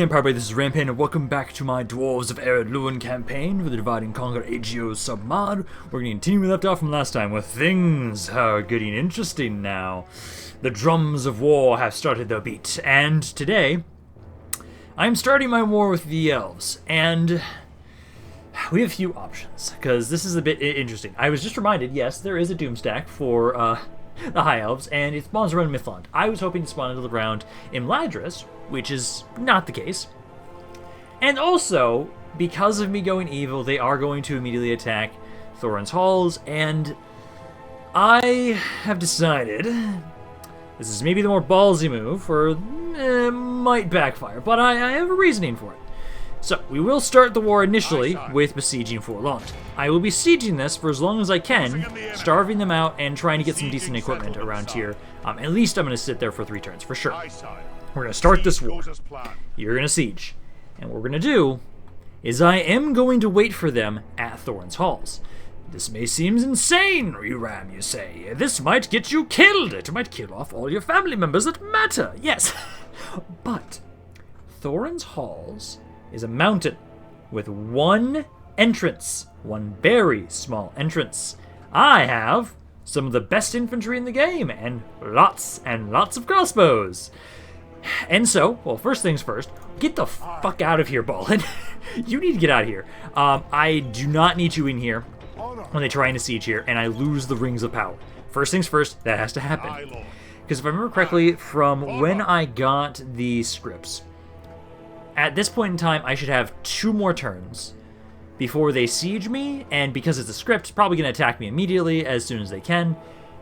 Empire, this is Rampaned, and welcome back to my Dwarves of Ered Luin campaign for the Divide and Conquer AGO submod. We're going to continue where we left off from last time, where things are getting interesting now. The drums of war have started their beat, and today, I'm starting my war with the elves, and we have a few options, because this is a bit interesting. I was just reminded, yes, there is a doom stack for the High Elves, and it spawns around Mithlond. I was hoping to spawn it around Imladris, which is not the case. And also, because of me going evil, they are going to immediately attack THORIN'S halls, and I have decided this is maybe the more ballsy move, or might backfire, but I have a reasoning for it. So, we will start the war initially with besieging Forlorn. I will be sieging this for as long as I can, starving them out and trying to get some decent equipment around here. At least I'm going to sit there for 3 turns, for sure. We're going to start this war. You're going to siege. And what we're going to do is I am going to wait for them at THORIN'S halls. This may seem insane, Reram, you say. This might get you killed. It might kill off all your family members that matter. Yes. But THORIN'S halls is a mountain with one entrance, one very small entrance. I have some of the best infantry in the game, and lots of crossbows. And so, well, first things first, get the fuck out of here, Ballin. You need to get out of here. I do not need you in here when they try and siege here, and I lose the Rings of Power. First things first, that has to happen. Because if I remember correctly, from when I got the scripts, at this point in time, I should have 2 more turns before they siege me, and because it's a script, it's probably going to attack me immediately as soon as they can.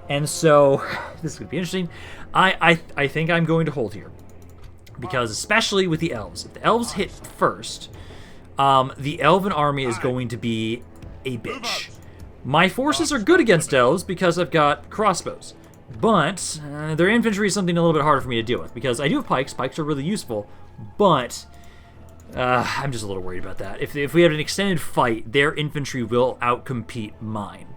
And so, this is going to be interesting. I think I'm going to hold here. Because especially with the elves, if the elves hit first, the elven army is going to be a bitch. My forces are good against elves because I've got crossbows. But their infantry is something a little bit harder for me to deal with, because I do have pikes. Pikes are really useful, but I'm just a little worried about that. If we have an extended fight, their infantry will outcompete mine.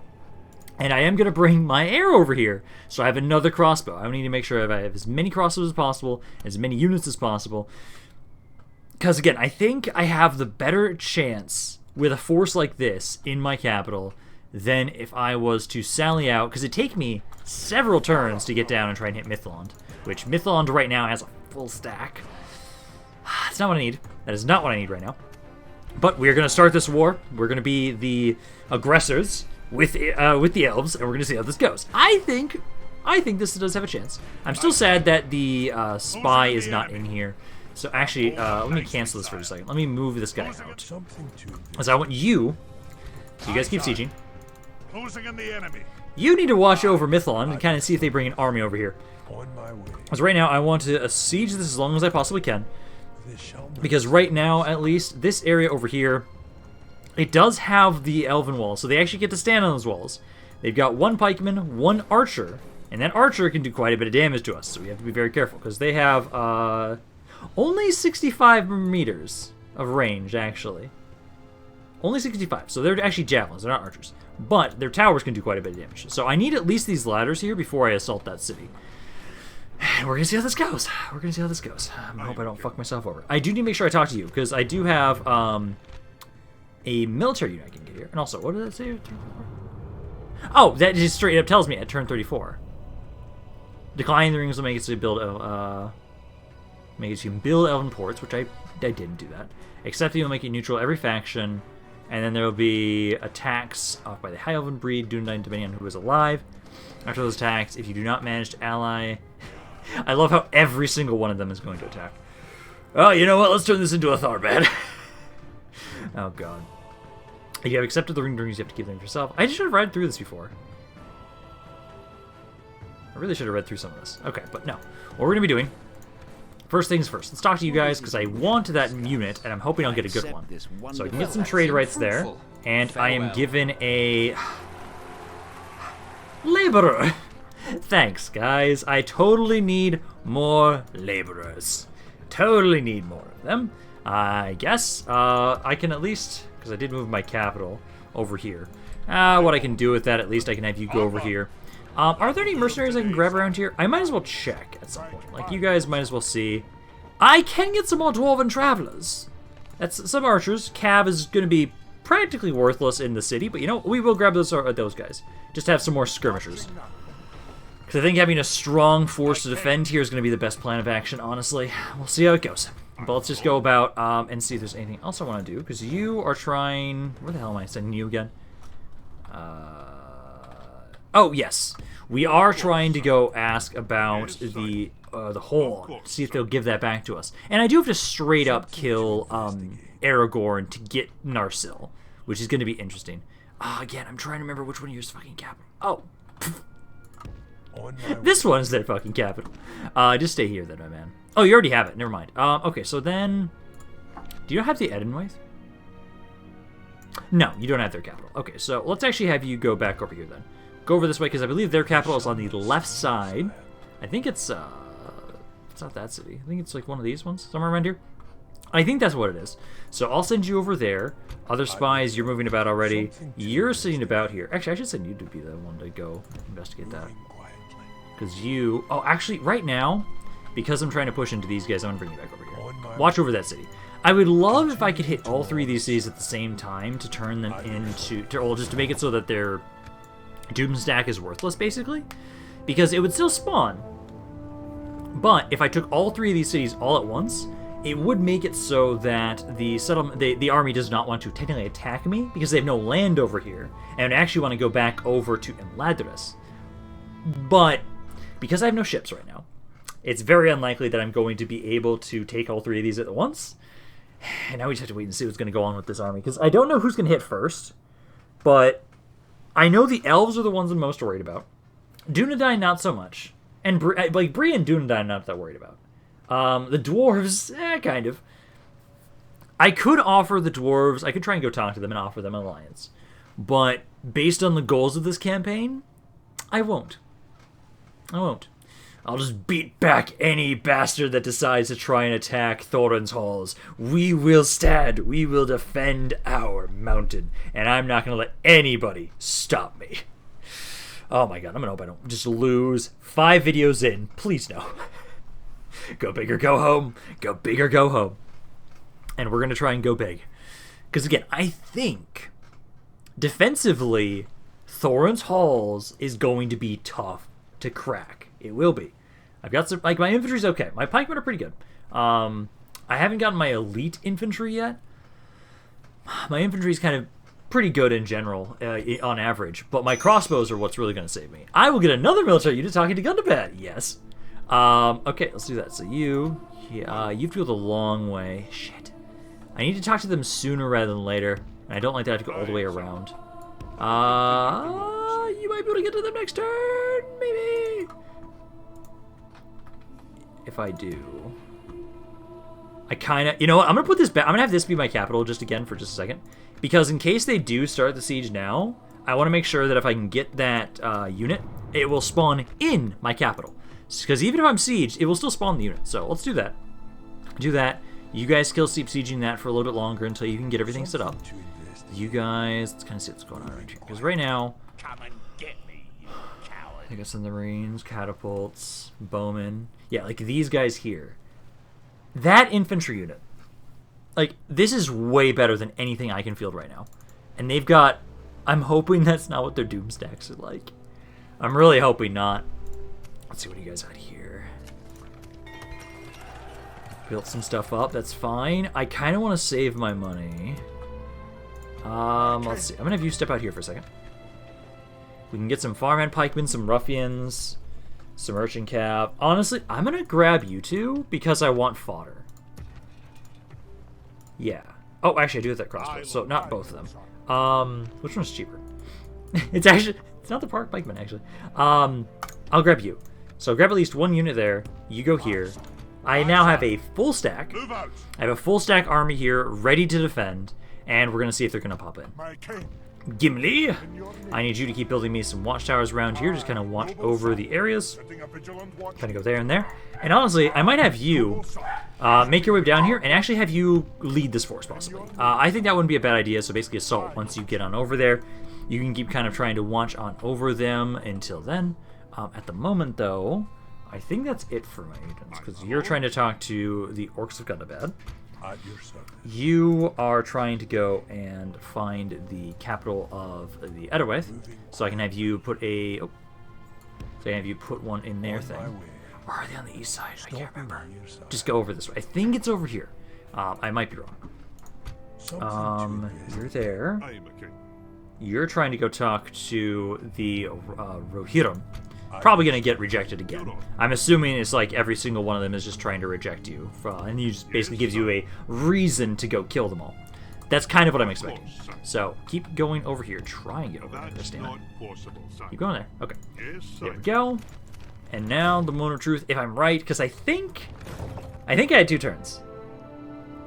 And I am going to bring my arrow over here, so I have another crossbow. I need to make sure I have as many crossbows as possible, as many units as possible. Because, again, I think I have the better chance with a force like this in my capital than if I was to sally out, because it'd take me several turns to get down and try and hit Mithlond, which Mithlond right now has a full stack. That's not what I need. That is not what I need right now. But we're going to start this war. We're going to be the aggressors with the elves, and we're going to see how this goes. I think this does have a chance. I'm still sad that the spy is not in here. So actually, let me cancel this for a second. Let me move this guy out. Because I want you, so you guys keep sieging. You need to watch over Mithlond and kind of see if they bring an army over here. Because right now, I want to siege this as long as I possibly can. Because right now, at least, this area over here, it does have the elven wall, so they actually get to stand on those walls. They've got 1 pikeman, 1 archer, and that archer can do quite a bit of damage to us, so we have to be very careful, because they have only 65 meters of range, actually. Only 65, so they're actually javelins, they're not archers. But their towers can do quite a bit of damage. So I need at least these ladders here before I assault that city. And we're going to see how this goes. We're going to see how this goes. I hope I don't fuck myself over. I do need to make sure I talk to you, because I do have a military unit I can get here. And also, what did that say? Oh, that just straight up tells me at turn 34. Declining the rings will make it so you build you can build elven ports, which I didn't do that. Except you'll make it neutral every faction, and then there will be attacks off by the high elven breed, depending on who is alive. After those attacks, if you do not manage to ally, I love how every single one of them is going to attack. Oh, you know what? Let's turn this into a Tharbad. Oh, God. You have accepted the ring rings, you have to keep them for yourself. I just should have read through this before. I really should have read through some of this. Okay, but no. What we're going to be doing, first things first, let's talk to you guys, because I want that unit, and I'm hoping I'll get a good one. So I can get some trade rights there, and I am given a laborer. Thanks, guys. I totally need more laborers. Totally need more of them. I guess I can at least, because I did move my capital over here. What I can do with that, at least I can have you go over here. Are there any mercenaries I can grab around here? I might as well check at some point. Like, you guys might as well see. I can get some more dwarven travelers. That's some archers. Cav is going to be practically worthless in the city, but you know, we will grab those guys. Just to have some more skirmishers. Because I think having a strong force to defend here is going to be the best plan of action, honestly. We'll see how it goes. But let's just go about and see if there's anything else I want to do. Because you are trying... Where the hell am I sending you again? Oh, yes. We are trying to go ask about the horn. See if they'll give that back to us. And I do have to straight up kill Aragorn to get Narsil, which is going to be interesting. Again, I'm trying to remember which one of yours is fucking capital. Oh. This one's their fucking capital. Just stay here then, my man. Oh, you already have it. Never mind. Okay, so then... Do you have the Edenwaith? No, you don't have their capital. Okay, so let's actually have you go back over here then. Go over this way, because I believe their capital is on the left side. I think it's not that city. I think it's like one of these ones, somewhere around here. I think that's what it is. So I'll send you over there. Other spies, you're moving about already. You're sitting about here. Actually, I should send you to be the one to go investigate that. Because you... Oh, actually, right now, because I'm trying to push into these guys, I'm going to bring you back over here. Watch over that city. I would love if I could hit all three of these cities at the same time to turn them into... Or just to make it so that their doom stack is worthless, basically. Because it would still spawn. But if I took all three of these cities all at once... It would make it so that the settlement, the army does not want to technically attack me because they have no land over here, and actually want to go back over to Imladris. But because I have no ships right now, it's very unlikely that I'm going to be able to take all three of these at once. And now we just have to wait and see what's going to go on with this army, because I don't know who's going to hit first, but I know the elves are the ones I'm most worried about. Dunedain, not so much, and Bree and Dunedain, not that worried about. The dwarves, kind of. I could offer the dwarves, I could try and go talk to them and offer them an alliance. But based on the goals of this campaign, I won't. I'll just beat back any bastard that decides to try and attack Thorin's halls. We will stand, we will defend our mountain, and I'm not going to let anybody stop me. Oh my god, I'm going to hope I don't just lose 5 videos in. Please no. Go big or go home. Go big or go home. And we're going to try and go big. Because again, I think defensively, Thorin's halls is going to be tough to crack. It will be. I've got some, like, my infantry's okay. My pikemen are pretty good. I haven't gotten my elite infantry yet. My infantry's kind of pretty good in general, on average. But my crossbows are what's really going to save me. I will get another military unit talking to Gundabad. Yes. Okay, let's do that. So you have to go the long way. Shit. I need to talk to them sooner rather than later. And I don't like that I have to go all the way around. You might be able to get to them next turn, maybe. If I do. I kind of... You know what? I'm going to put this back. I'm going to have this be my capital just again for just a second. Because in case they do start the siege now, I want to make sure that if I can get that unit, it will spawn in my capital. Because even if I'm sieged, it will still spawn the unit. So let's do that. Do that. You guys still keep sieging that for a little bit longer until you can get everything set up. You guys, let's kind of see what's going on right here. Because right now, I got some Marines, catapults, bowmen. Yeah, like these guys here. That infantry unit, like, this is way better than anything I can field right now. And they've got, I'm hoping that's not what their doom stacks are like. I'm really hoping not. Let's see what you guys got here. Built some stuff up, that's fine. I kind of want to save my money. Let's see. I'm going to have you step out here for a second. We can get some farmhand pikemen, some ruffians, some urchin cav. Honestly, I'm going to grab you two because I want fodder. Yeah. Oh, actually, I do have that crossbow, so not both of them. Which one's cheaper? It's not the park pikeman, actually. I'll grab you. So grab at least one unit there. You go here. I now have a full stack. I have a full stack army here, ready to defend, and we're going to see if they're going to pop in. Gimli, I need you to keep building me some watchtowers around here. Just kind of watch over the areas. Kind of go there and there. And honestly, I might have you make your way down here and actually have you lead this force, possibly. I think that wouldn't be a bad idea, so basically assault once you get on over there. You can keep kind of trying to watch on over them until then. At the moment, though, I think that's it for my agents, because you're trying to talk to the Orcs of Gondor. You are trying to go and find the capital of the Edelweiss, so I can have you put a... Oh, so I can have you put one in their thing. Or are they on the east side? I can't remember. Just go over this way. I think it's over here. I might be wrong. You're there. You're trying to go talk to the Rohirrim. Probably going to get rejected again. I'm assuming it's like every single one of them is just trying to reject you. And he just basically gives you a reason to go kill them all. That's kind of what I'm expecting. So, keep going over here. Try and get over there. Keep going there. Okay. There we go. And now, the moment of truth, if I'm right, because I think I had 2 turns.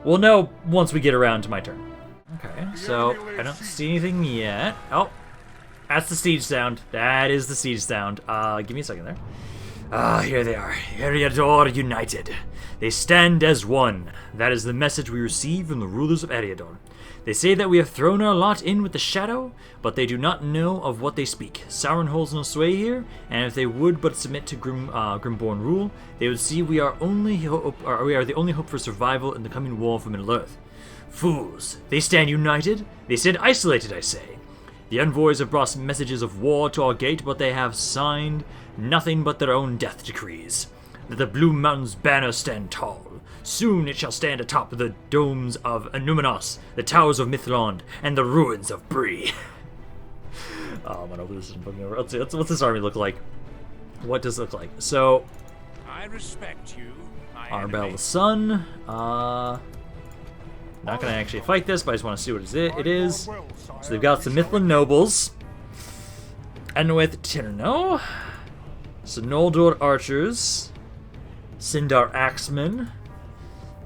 We'll know once we get around to my turn. Okay, so I don't see anything yet. Oh, that's the siege sound. That is the siege sound. Give me a second there. Here they are. Eriador United. They stand as one. That is the message we receive from the rulers of Eriador. They say that we have thrown our lot in with the shadow, but they do not know of what they speak. Sauron holds no sway here, and if they would but submit to Grimborn rule, they would see we are the only hope for survival in the coming war for Middle-earth. Fools! They stand united, they stand isolated, I say. The envoys have brought messages of war to our gate, but they have signed nothing but their own death decrees. Let the Blue Mountain's banner stand tall. Soon it shall stand atop the domes of Numenos, the towers of Mithlond, and the ruins of Bree. I'm gonna open this and put me over. Let's see, what's this army look like? What does it look like? So, I respect you, Arbel the Sun. Not gonna actually fight this, but I just want to see what it is. So they've got some Mithlond nobles, and with Tirno, some Noldor archers, Sindar axemen.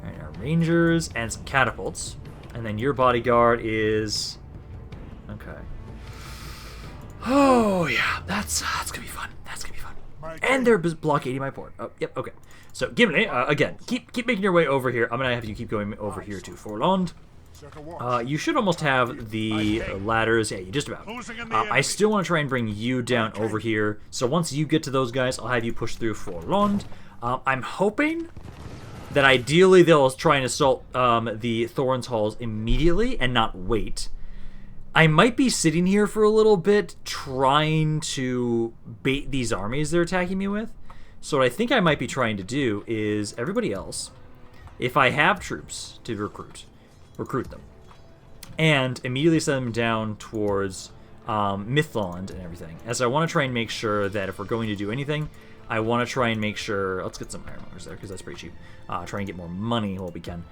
And our rangers, and some catapults. And then your bodyguard is... Okay. Oh, yeah. That's gonna be fun. That's gonna be fun. And they're blockading my port. Oh, yep, okay. So, Gimli, again, keep making your way over here. I'm gonna have you keep going over here to Forlond. You should almost have the ladders. Yeah, you just about. I still want to try and bring you down over here. So once you get to those guys, I'll have you push through Forlond. I'm hoping that ideally they'll try and assault the Thorin's halls immediately and not wait. I might be sitting here for a little bit trying to bait these armies they're attacking me with. So what I think I might be trying to do is everybody else, if I have troops to recruit them, and immediately send them down towards Mithlond and everything. As I want to try and make sure that if we're going to do anything, I want to try and make sure... Let's get some ironmongers there, because that's pretty cheap. Try and get more money while we can.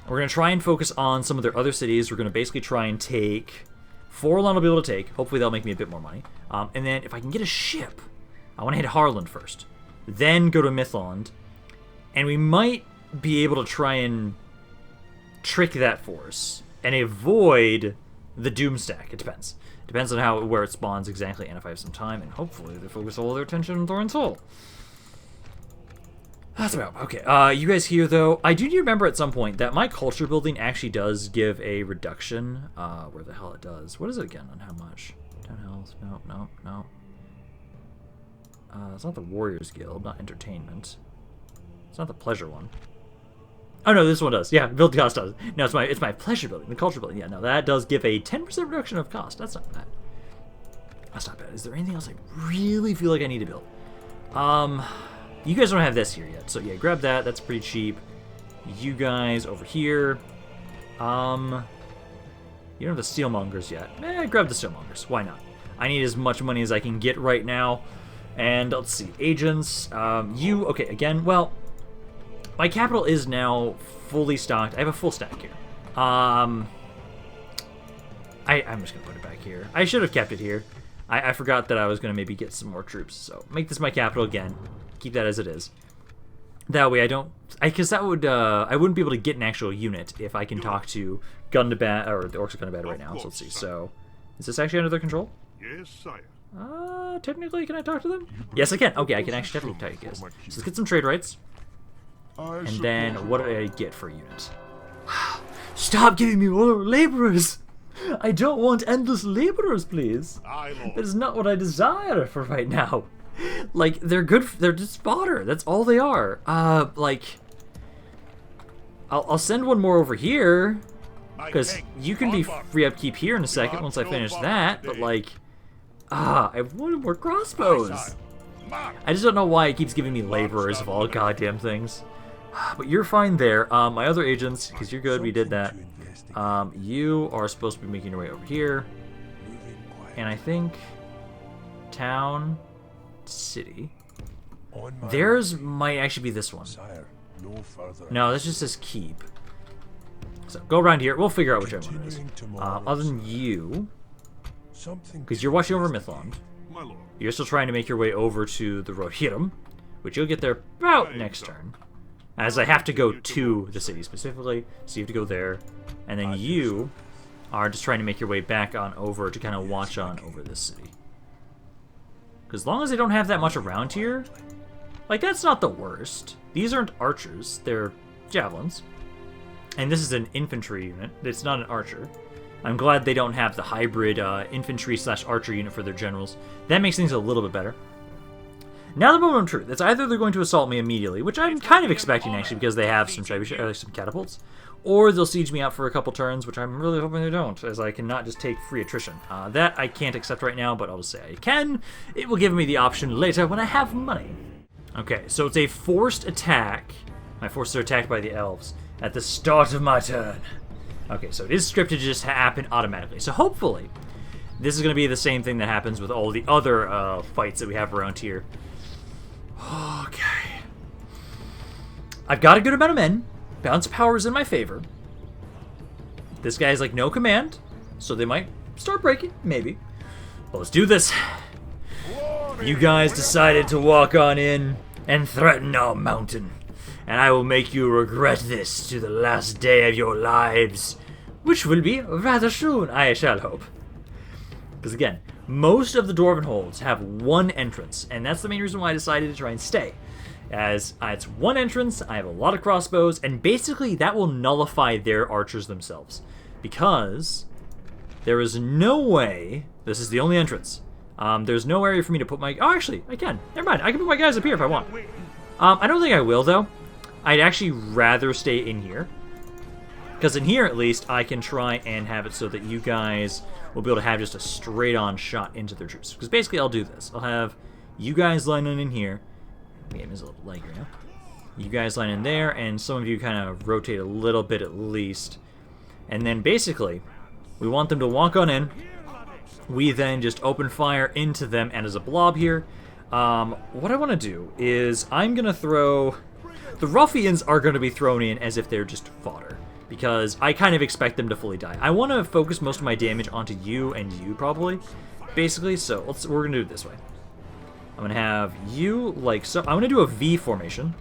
We're going to try and focus on some of their other cities. We're going to basically try and take... Forlond will be able to take. Hopefully that'll make me a bit more money. And then if I can get a ship, I want to hit Harland first. Then go to Mithlond. And we might be able to try and trick that force and avoid the Doomstack. It depends. Depends on where it spawns exactly, and if I have some time, and hopefully they focus all their attention on Thorin's Hall. That's about okay. You guys here, though, I do remember at some point that my culture building actually does give a reduction. Where the hell it does. What is it again on how much? 10 health. No. It's not the Warriors Guild, not Entertainment. It's not the Pleasure one. Oh no, this one does. Yeah, build cost does. No, it's my pleasure building, the culture building. Yeah, no, that does give a 10% reduction of cost. That's not bad. That's not bad. Is there anything else I really feel like I need to build? You guys don't have this here yet, so yeah, grab that. That's pretty cheap. You guys over here. You don't have the steelmongers yet. Grab the steelmongers. Why not? I need as much money as I can get right now. And let's see, agents. Okay, again, well. My capital is now fully stocked. I have a full stack here. I'm just going to put it back here. I should have kept it here. I forgot that I was going to maybe get some more troops. So make this my capital again. Keep that as it is. That way I don't... Because that would... I wouldn't be able to get an actual unit if I can talk to Gundabad, or the Orcs of Gundabad right now. So let's see. So, is this actually under their control? Yes, sire. Technically, can I talk to them? Yes, I can. Okay, I can actually definitely talk to you guys. So let's get some trade rights. And then, what do I get for a unit? Stop giving me more laborers! I don't want endless laborers, please. That is not what I desire for right now. Like, they're good, they're just fodder. That's all they are. Like, I'll send one more over here, because you can be free upkeep here in a second once I finish that, but like, I have one more crossbows. I just don't know why it keeps giving me laborers of all goddamn things. But you're fine there. My other agents, because you're good, we did that. You are supposed to be making your way over here. And I think town, city. Theirs might actually be this one. No, this just says keep. So go around here. We'll figure out whichever one it is. Other than you, because you're watching over Mythlond. You're still trying to make your way over to the Rohirrim, which you'll get there about next turn. As I have to go to the city specifically, so you have to go there. And then you are just trying to make your way back on over to kind of watch on over this city. Because as long as they don't have that much around here, like, that's not the worst. These aren't archers, they're javelins. And this is an infantry unit, it's not an archer. I'm glad they don't have the hybrid infantry/archer unit for their generals. That makes things a little bit better. Now the moment of truth. It's either they're going to assault me immediately, which I'm kind of expecting actually because they have some catapults, or they'll siege me out for a couple turns, which I'm really hoping they don't, as I cannot just take free attrition. That I can't accept right now, but I'll just say I can. It will give me the option later when I have money. Okay, so it's a forced attack. My forces are attacked by the elves at the start of my turn. Okay, so it is scripted to just happen automatically. So hopefully, this is going to be the same thing that happens with all the other fights that we have around here. Okay. I've got a good amount of men. Bounce power is in my favor. This guy's like no command, so they might start breaking, maybe. But let's do this. You guys decided to walk on in and threaten our mountain, and I will make you regret this to the last day of your lives, which will be rather soon, I shall hope. Because again, most of the dwarven holds have one entrance, and that's the main reason why I decided to try and stay. As it's one entrance, I have a lot of crossbows, and basically that will nullify their archers themselves. Because there is no way, this is the only entrance, there's no area for me to put my, oh actually, I can, never mind, I can put my guys up here if I want. I don't think I will though. I'd actually rather stay in here. Because in here, at least, I can try and have it so that you guys will be able to have just a straight-on shot into their troops. Because basically, I'll do this. I'll have you guys lining in here. The game is a little laggy now. You guys line in there, and some of you kind of rotate a little bit at least. And then basically, we want them to walk on in. We then just open fire into them, and as a blob here, what I want to do is I'm going to throw... The ruffians are going to be thrown in as if they're just fodder, because I kind of expect them to fully die. I want to focus most of my damage onto you and you, probably, basically, so we're going to do it this way. I'm going to have you, like so. I'm going to do a V formation.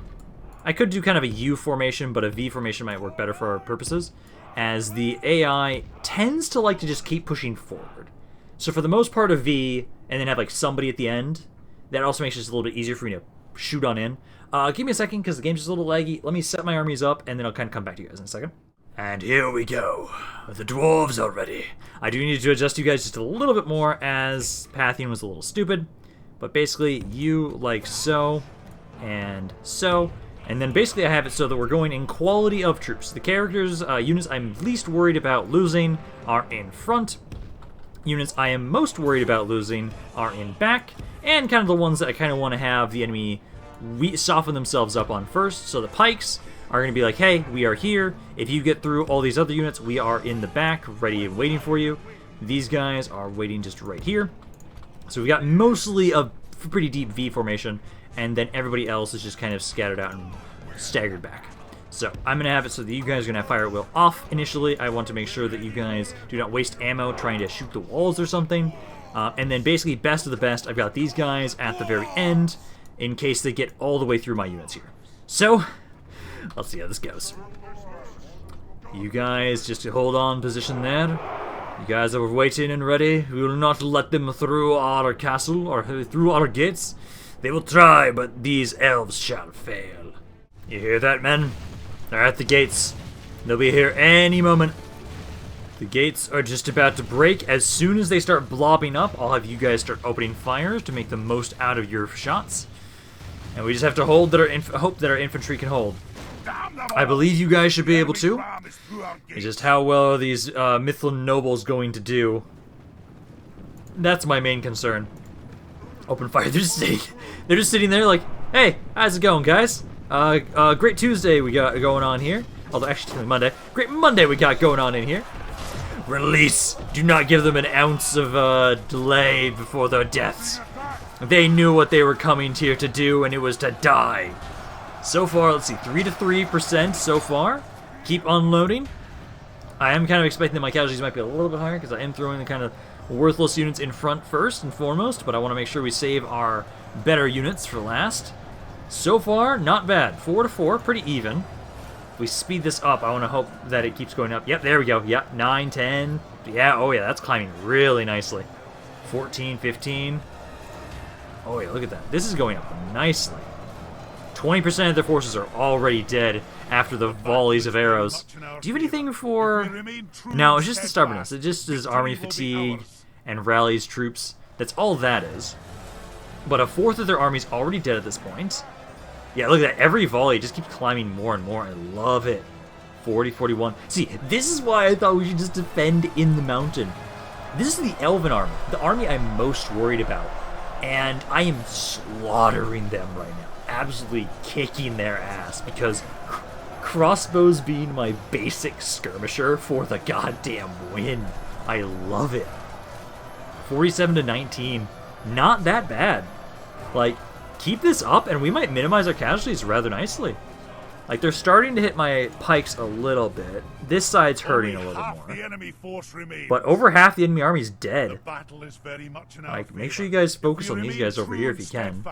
I could do kind of a U formation, but a V formation might work better for our purposes, as the AI tends to like to just keep pushing forward. So for the most part, a V, and then have like somebody at the end. That also makes it just a little bit easier for me to shoot on in. Give me a second, because the game's just a little laggy. Let me set my armies up, and then I'll kind of come back to you guys in a second. And here we go. The dwarves are ready. I do need to adjust you guys just a little bit more, as Pathian was a little stupid. But basically, you like so, and then basically I have it so that we're going in quality of troops. The characters, units I'm least worried about losing are in front. Units I am most worried about losing are in back. And kind of the ones that I kind of want to have the enemy soften themselves up on first. So the pikes are going to be like, hey, we are here. If you get through all these other units, we are in the back, ready and waiting for you. These guys are waiting just right here. So we got mostly a pretty deep V formation, and then everybody else is just kind of scattered out and staggered back. So I'm going to have it so that you guys are going to have fire at will off initially. I want to make sure that you guys do not waste ammo trying to shoot the walls or something. And then basically, best of the best, I've got these guys at the very end in case they get all the way through my units here. So, let's see how this goes. You guys just hold on position there. You guys are waiting and ready. We will not let them through our castle or through our gates. They will try, but these elves shall fail. You hear that, men? They're at the gates. They'll be here any moment. The gates are just about to break. As soon as they start blobbing up, I'll have you guys start opening fires to make the most out of your shots. And we just have to hope that our infantry can hold. I believe you guys should be able to. It's just how well are these Mithlund nobles going to do? That's my main concern. Open fire. They're just sitting there like, hey, how's it going, guys? Great Tuesday we got going on here. Although actually it's Monday. Great Monday we got going on in here. Release! Do not give them an ounce of delay before their deaths. They knew what they were coming here to do, and it was to die. So far, let's see, 3 to 3% so far. Keep unloading. I am kind of expecting that my casualties might be a little bit higher because I am throwing the kind of worthless units in front first and foremost, but I want to make sure we save our better units for last. So far, not bad. 4 to 4, pretty even. If we speed this up, I want to hope that it keeps going up. Yep, there we go. Yep, 9, 10. Yeah, oh yeah, that's climbing really nicely. 14, 15. Oh yeah, look at that. This is going up nicely. 20% of their forces are already dead after the volleys of arrows. Do you have anything for... No, it's just the stubbornness. It just is army fatigue and rallies troops. That's all that is. But a fourth of their army's already dead at this point. Yeah, look at that. Every volley just keeps climbing more and more. I love it. 40, 41. See, this is why I thought we should just defend in the mountain. This is the Elven army, the army I'm most worried about. And I am slaughtering them right now. Absolutely kicking their ass because crossbows being my basic skirmisher for the goddamn win. I love it. 47 to 19. Not that bad. Like, keep this up and we might minimize our casualties rather nicely. Like, they're starting to hit my pikes a little bit. This side's hurting a little more. But over half the enemy army is dead. Like, make sure you guys focus on these guys over here if you can.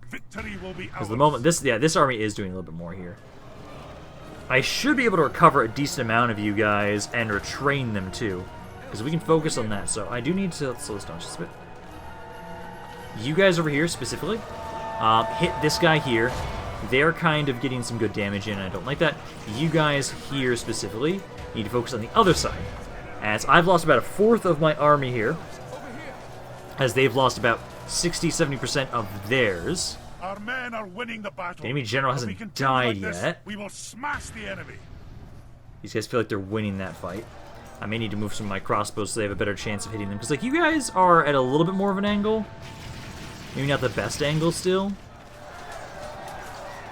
Because the moment this army is doing a little bit more here. I should be able to recover a decent amount of you guys and retrain them too. Because we can focus on that. So I do need to slow this down just a bit. You guys over here specifically, hit this guy here. They're kind of getting some good damage in, and I don't like that. You guys here specifically need to focus on the other side. As I've lost about a fourth of my army here. As they've lost about 60-70% of theirs. Our men are winning the battle. The enemy general hasn't died yet. We will smash the enemy. These guys feel like they're winning that fight. I may need to move some of my crossbows so they have a better chance of hitting them. Because, like, you guys are at a little bit more of an angle. Maybe not the best angle still.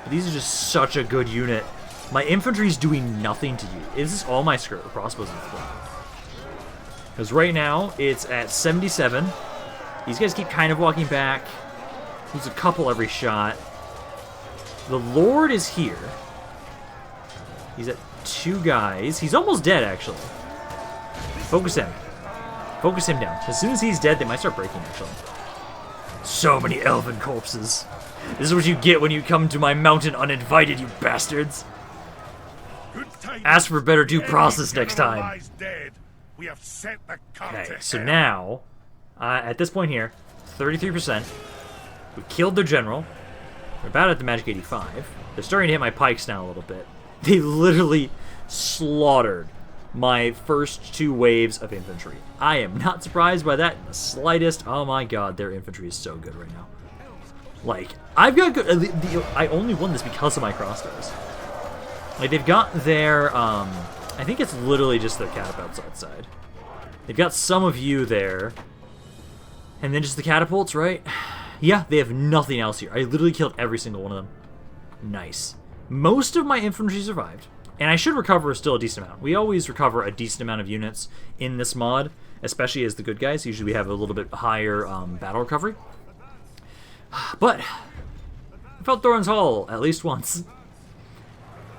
But these are just such a good unit. My infantry's doing nothing to you. This is all my crossbows in front. Because right now, it's at 77. These guys keep kind of walking back. Lose a couple every shot. The Lord is here. He's at 2 guys. He's almost dead, actually. Focus him. Focus him down. As soon as he's dead, they might start breaking, actually. So many elven corpses. This is what you get when you come to my mountain uninvited, you bastards. Ask for better due process next time. Okay, so now, at this point here, 33%. We killed their general. We're about at the magic 85. They're starting to hit my pikes now a little bit. They literally slaughtered my first 2 waves of infantry. I am not surprised by that in the slightest. Oh my god, their infantry is so good right now. Like, I've got good... I only won this because of my crossbows. Like, they've got their... I think it's literally just their catapults outside. They've got some of you there. And then just the catapults, right? Yeah, they have nothing else here. I literally killed every single one of them. Nice. Most of my infantry survived. And I should recover still a decent amount. We always recover a decent amount of units in this mod, especially as the good guys. Usually we have a little bit higher battle recovery. But I felt Thorin's Hall at least once.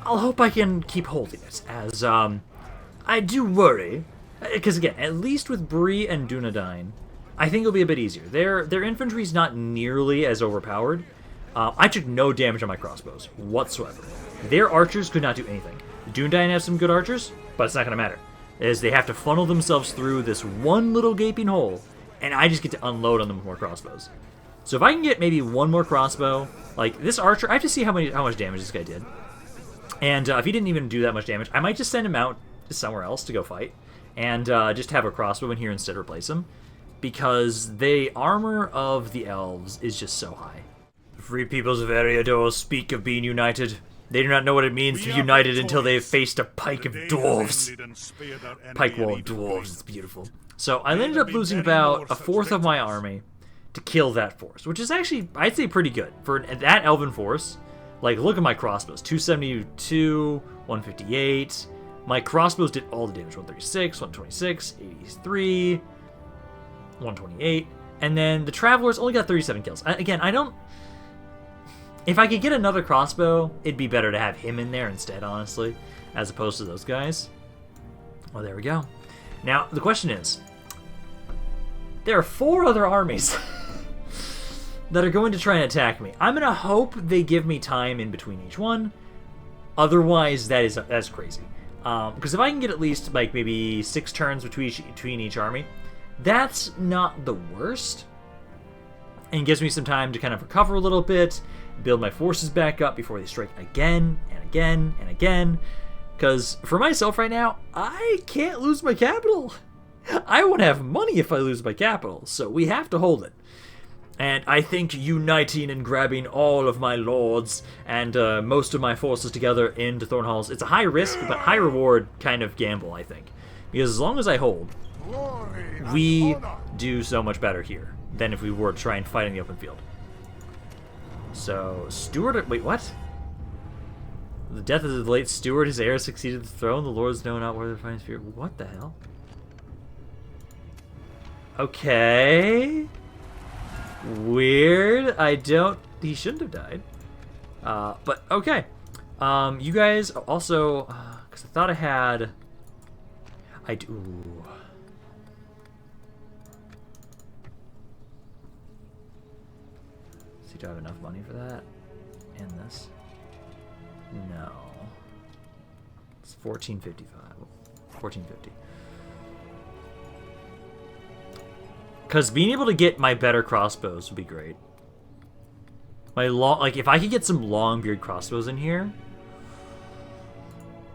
I'll hope I can keep holding it, as I do worry. Because again, at least with Bree and Dunedain, I think it'll be a bit easier. Their infantry's not nearly as overpowered. I took no damage on my crossbows whatsoever. Their archers could not do anything. Dunedain has some good archers, but it's not going to matter. As they have to funnel themselves through this one little gaping hole, and I just get to unload on them with more crossbows. So if I can get maybe one more crossbow, like this archer, I have to see how much damage this guy did. And if he didn't even do that much damage, I might just send him out to somewhere else to go fight. and just have a crossbow in here instead, replace them, because the armor of the elves is just so high. The free peoples of Eriador speak of being united. They do not know what it means to be united until they have faced a pike of dwarves. Pike wall of dwarves, it's beautiful. So I ended up losing about a fourth of my army to kill that force, which is actually, I'd say, pretty good. For that elven force, like, look at my crossbows. 272, 158. My crossbows did all the damage. 136, 126, 83, 128. And then the Travelers only got 37 kills. Again, I don't... If I could get another crossbow, it'd be better to have him in there instead, honestly, as opposed to those guys. Well, there we go. Now, the question is, there are 4 other armies that are going to try and attack me. I'm going to hope they give me time in between each one. Otherwise, that's crazy. Because if I can get at least, like, maybe 6 turns between each army, that's not the worst. And gives me some time to kind of recover a little bit, build my forces back up before they strike again and again and again. Because for myself right now, I can't lose my capital. I won't have money if I lose my capital, so we have to hold it. And I think uniting and grabbing all of my lords and most of my forces together into Thorn Halls, it's a high risk but high reward kind of gamble, I think. Because as long as I hold, we do so much better here than if we were to try and fight in the open field. So, Stuart... Wait, what? The death of the late Stuart, his heir succeeded the throne. The lords know not where to find his spirit. What the hell? Okay. Weird. I don't... He shouldn't have died. But, okay. You guys also... Because I thought I had... I do... Ooh. Do I have enough money for that? In this? No. It's 1455. 1450. Because being able to get my better crossbows would be great. My long, like, if I could get some long beard crossbows in here.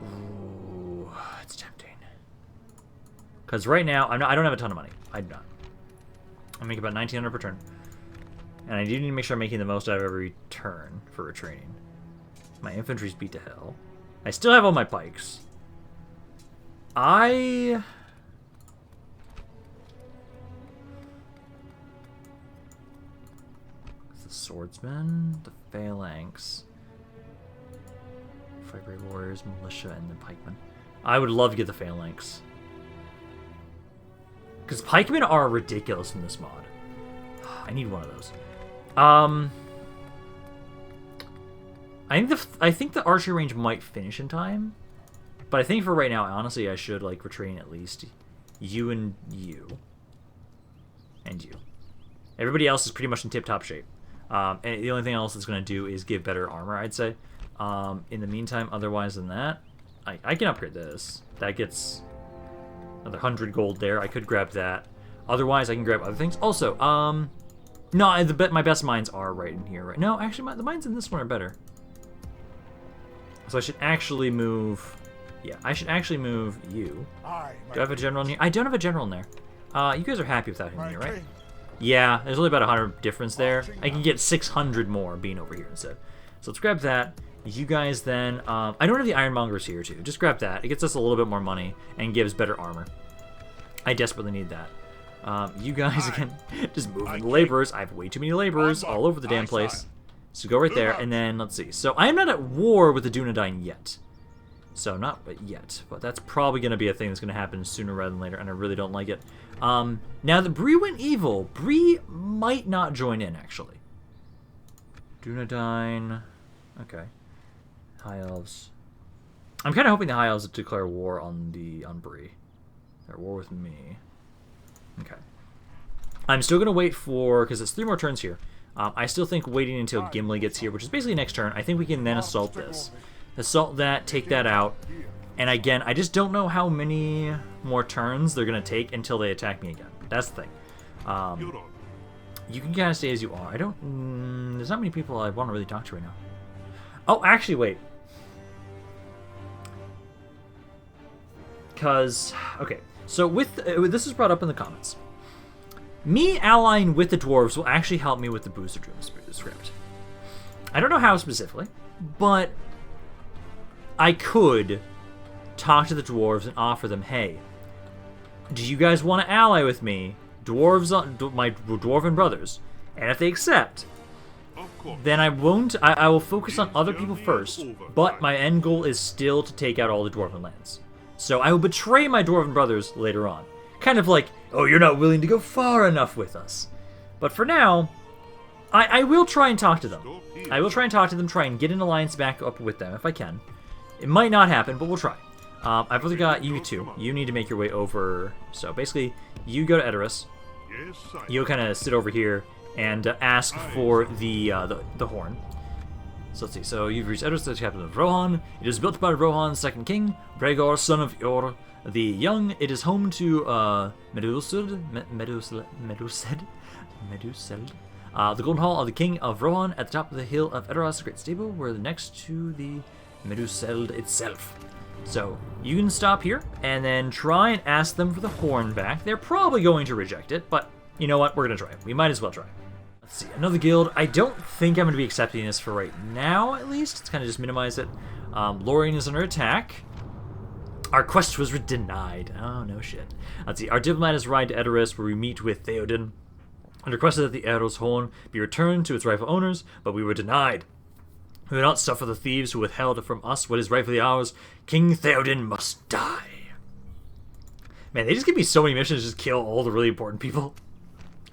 Ooh, it's tempting. Because right now, I don't have a ton of money. I do not. I make about 1900 per turn. And I do need to make sure I'm making the most out of every turn for retraining. My infantry's beat to hell. I still have all my pikes. The swordsmen, the phalanx, Fibre warriors, militia, and the pikemen. I would love to get the phalanx. Because pikemen are ridiculous in this mod. I need one of those. I think the archery range might finish in time, but I think for right now, honestly, I should like retrain at least you and you. Everybody else is pretty much in tip-top shape. And the only thing else it's going to do is give better armor, I'd say. In the meantime, otherwise than that, I can upgrade this. That gets another 100 gold there. I could grab that. Otherwise, I can grab other things. Also, no, my best mines are right in here. Right? No, actually, the mines in this one are better. So I should actually move... Yeah, I should actually move you. Do I have a general in here? I don't have a general in there. You guys are happy without him here, right? Yeah, there's only about 100 difference there. I can get 600 more being over here instead. So let's grab that. You guys then... I don't have the Ironmongers here, too. Just grab that. It gets us a little bit more money and gives better armor. I desperately need that. You guys, again, just moving the laborers. I have way too many laborers all over the damn place. So go right there, and then, let's see. So I am not at war with the Dunedain yet. So not yet, but that's probably going to be a thing that's going to happen sooner rather than later, and I really don't like it. Now that Bree went evil, Bree might not join in, actually. Dunedain. Okay. High Elves. I'm kind of hoping the High Elves declare war on Bree. They're at war with me. Okay. I'm still going to wait for... Because it's 3 more turns here. I still think waiting until Gimli gets here, which is basically next turn, I think we can then assault this. Assault that, take that out. And again, I just don't know how many more turns they're going to take until they attack me again. That's the thing. You can kind of stay as you are. I don't... there's not many people I want to really talk to right now. Oh, actually, wait. Because... Okay. So with this is brought up in the comments. Me allying with the dwarves will actually help me with the booster doom script. I don't know how specifically, but I could talk to the dwarves and offer them, hey, do you guys want to ally with me, dwarves, my dwarven brothers? And if they accept, then I won't. I will focus on other people first, but my end goal is still to take out all the dwarven lands. So I will betray my dwarven brothers later on. Kind of like, oh, you're not willing to go far enough with us. But for now, I will try and talk to them. I will try and talk to them, try and get an alliance back up with them if I can. It might not happen, but we'll try. I've really got you two. You need to make your way over. So basically, you go to Edoras. You'll kind of sit over here and ask for the horn. So let's see. So you've reached Edoras, the capital of Rohan. It is built by Rohan, second king, Rhaegar, son of Yor the Young. It is home to Meduseld, the Golden Hall of the King of Rohan, at the top of the hill of Edoras, the Great Stable, where next to the Meduseld itself. So you can stop here and then try and ask them for the horn back. They're probably going to reject it, but you know what? We're gonna try. We might as well try. Let's see, another guild. I don't think I'm gonna be accepting this for right now, at least. Let's kind of just minimize it. Lorien is under attack. Our quest was denied. Oh, no shit. Let's see. Our diplomat is arrived to Edoras, where we meet with Theoden, and requested that the Eros horn be returned to its rightful owners, but we were denied. We will not suffer the thieves who withheld from us what is rightfully ours. King Theoden must die. Man, they just give me so many missions to just kill all the really important people.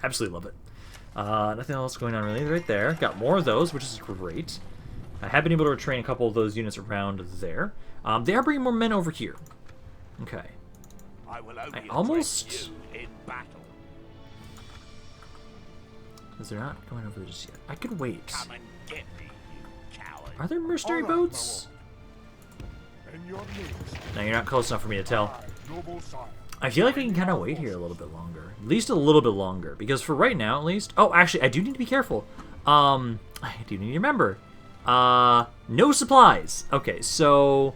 Absolutely love it. Nothing else going on really right there. Got more of those, which is great. I have been able to retrain a couple of those units around there. They are bringing more men over here. Okay. I almost... Because they're not going over there just yet. I could wait. Come and get me, you coward. Are there mercenary boats? No, you're not close enough for me to tell. I feel like we can kind of wait here a little bit longer. At least a little bit longer. Because for right now, at least... Oh, actually, I do need to be careful. I do need to remember. No supplies. Okay, so...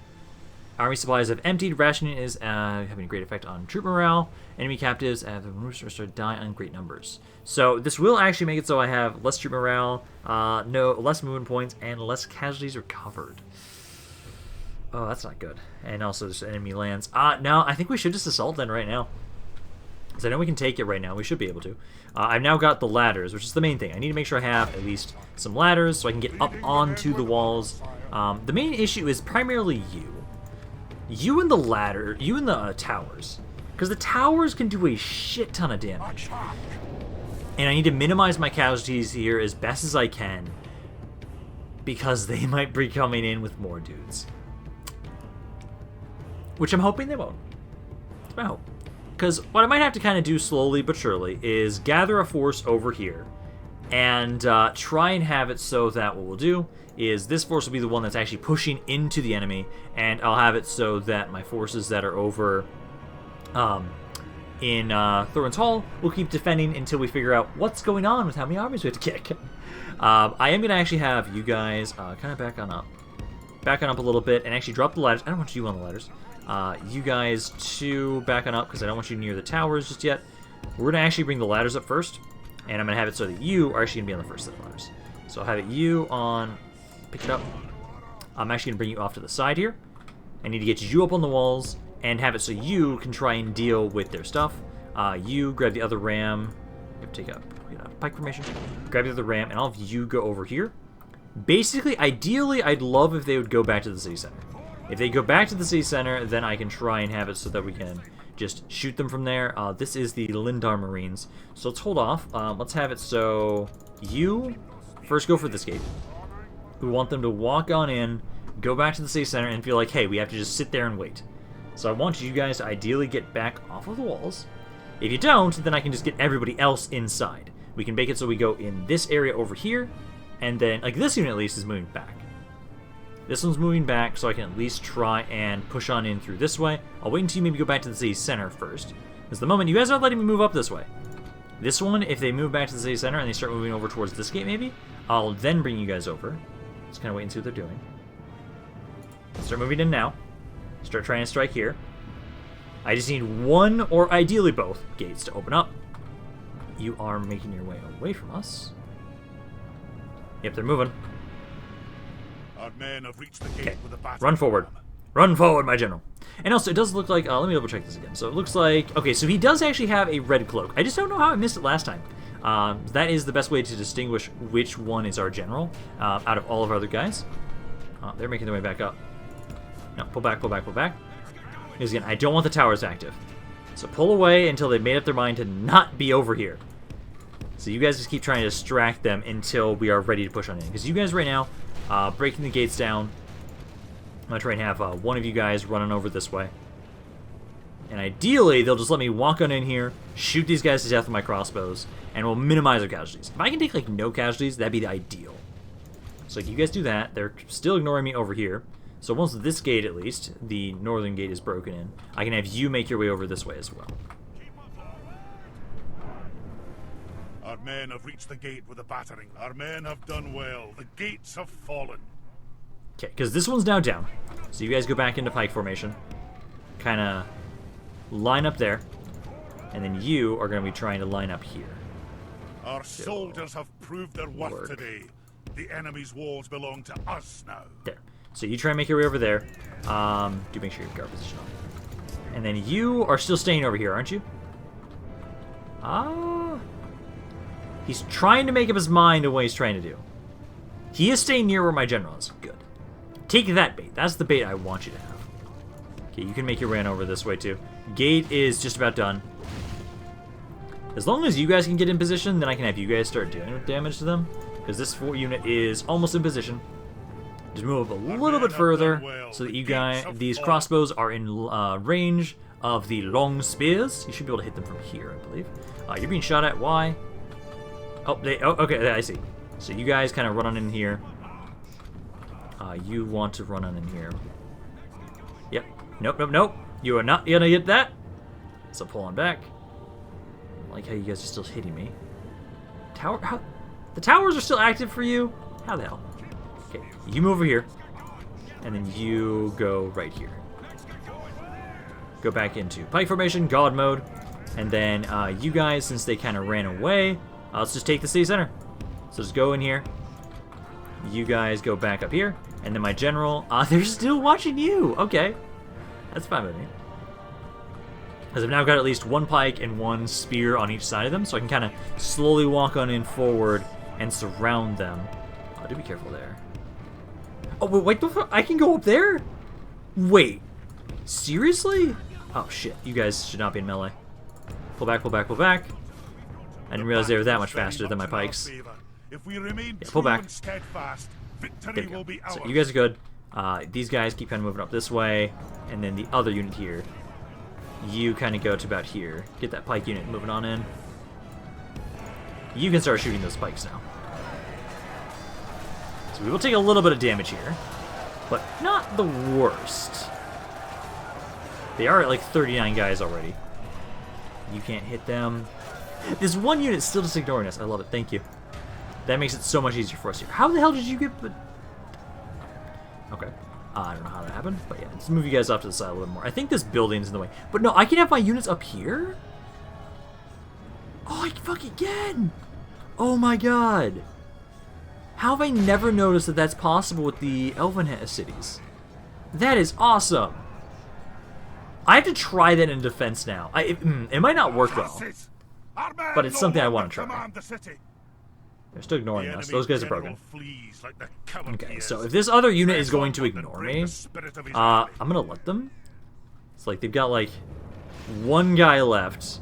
Army supplies have emptied. Rationing is having a great effect on troop morale. Enemy captives have the roosters to die on great numbers. So this will actually make it so I have less troop morale, less movement points, and less casualties recovered. Oh, that's not good. And also just enemy lands. No, I think we should just assault then right now. Because I know we can take it right now. We should be able to. I've now got the ladders, which is the main thing. I need to make sure I have at least some ladders so I can get up onto the walls. The main issue is primarily you. You and the ladder, you and the towers. Because the towers can do a shit ton of damage. And I need to minimize my casualties here as best as I can. Because they might be coming in with more dudes. Which I'm hoping they won't. That's my hope. Because what I might have to kind of do slowly but surely is gather a force over here. And try and have it so that what we'll do is this force will be the one that's actually pushing into the enemy, and I'll have it so that my forces that are over in Thorin's Hall will keep defending until we figure out what's going on with how many armies we have to kick. I am going to actually have you guys kind of back on up a little bit and actually drop the ladders. I don't want you on the ladders. You guys two back on up because I don't want you near the towers just yet. We're going to actually bring the ladders up first, and I'm going to have it so that you are actually going to be on the first set of ladders. So I'll have it you on... Pick it up. I'm actually going to bring you off to the side here. I need to get you up on the walls and have it so you can try and deal with their stuff. You grab the other ram. You have to take a pike formation. Grab the other ram, and I'll have you go over here. Basically, ideally, I'd love if they would go back to the city center. If they go back to the city center, then I can try and have it so that we can just shoot them from there. This is the Lindar Marines. So let's hold off. Let's have it so you first go for this gate. We want them to walk on in, go back to the city center, and feel like, hey, we have to just sit there and wait. So I want you guys to ideally get back off of the walls. If you don't, then I can just get everybody else inside. We can make it so we go in this area over here, and then, like, this unit at least is moving back. This one's moving back, so I can at least try and push on in through this way. I'll wait until you maybe go back to the city center first. Because the moment you guys aren't letting me move up this way. This one, if they move back to the city center and they start moving over towards this gate maybe, I'll then bring you guys over. Just kind of wait and see what they're doing. Start moving in now. Start trying to strike here. I just need one, or ideally both, gates to open up. You are making your way away from us. Yep, they're moving. Our men have reached the gate with a battle. Run forward. Run forward, my general. And also, it does look like... let me double check this again. So it looks like... Okay, so he does actually have a red cloak. I just don't know how I missed it last time. That is the best way to distinguish which one is our general out of all of our other guys. They're making their way back up. No, pull back, pull back, pull back. Because again, I don't want the towers active. So pull away until they've made up their mind to not be over here. So you guys just keep trying to distract them until we are ready to push on in. Because you guys right now, breaking the gates down. I'm going to try and have one of you guys running over this way. And ideally, they'll just let me walk on in here, shoot these guys to death with my crossbows, and we'll minimize their casualties. If I can take, like, no casualties, that'd be the ideal. So you guys do that. They're still ignoring me over here. So once this gate, at least, the northern gate is broken in, I can have you make your way over this way as well. Our men have reached the gate with a battering. Our men have done well. The gates have fallen. Okay, because this one's now down. So you guys go back into pike formation. Kind of line up there. And then you are going to be trying to line up here. Our soldiers have proved their worth today. The enemy's walls belong to us now. There. So you try and make your way over there. Do make sure your guard position on. And then you are still staying over here, aren't you? He's trying to make up his mind on what he's trying to do. He is staying near where my general is. Good. Take that bait. That's the bait I want you to have. Okay, you can make your way on over this way too. Gate is just about done. As long as you guys can get in position, then I can have you guys start doing damage to them. Because this unit is almost in position. Just move up a little bit further so that you guys, these crossbows are in range of the long spears. You should be able to hit them from here, I believe. You're being shot at. Why? Oh, okay, I see. So you guys kind of run on in here. You want to run on in here. Yep. Nope, nope, nope. You are not gonna get that. So pull on back. I like how you guys are still hitting me. The towers are still active for you? How the hell? Okay, you move over here. And then you go right here. Go back into pike formation, god mode. And then you guys, since they kind of ran away, let's just take the city center. So just go in here. You guys go back up here. And then my general, they're still watching you. Okay. That's fine with me. Because I've now got at least one pike and one spear on each side of them. So I can kind of slowly walk on in forward and surround them. Do be careful there. Oh, wait, I can go up there? Wait. Seriously? Oh, shit. You guys should not be in melee. Pull back, pull back, pull back. I didn't realize they were that much faster than my pikes. If we remain pull back. steadfast, victory will be ours. So you guys are good. These guys keep kind of moving up this way. And then the other unit here. You kind of go to about here. Get that pike unit moving on in. You can start shooting those pikes now. So we will take a little bit of damage here. But not the worst. They are at like 39 guys already. You can't hit them. This one unit's still just ignoring us. I love it. Thank you. That makes it so much easier for us here. How the hell did you get... Okay. I don't know how that happened. But yeah, let's move you guys off to the side a little bit more. I think this building's in the way. But no, I can have my units up here? Oh, I fucking can! Oh my god. How have I never noticed that that's possible with the Elven cities? That is awesome. I have to try that in defense now. It might not work well. But it's something I want to try. They're still ignoring us. Those guys are broken. Okay, so if this other unit is going to ignore me, I'm going to let them. It's like they've got like one guy left.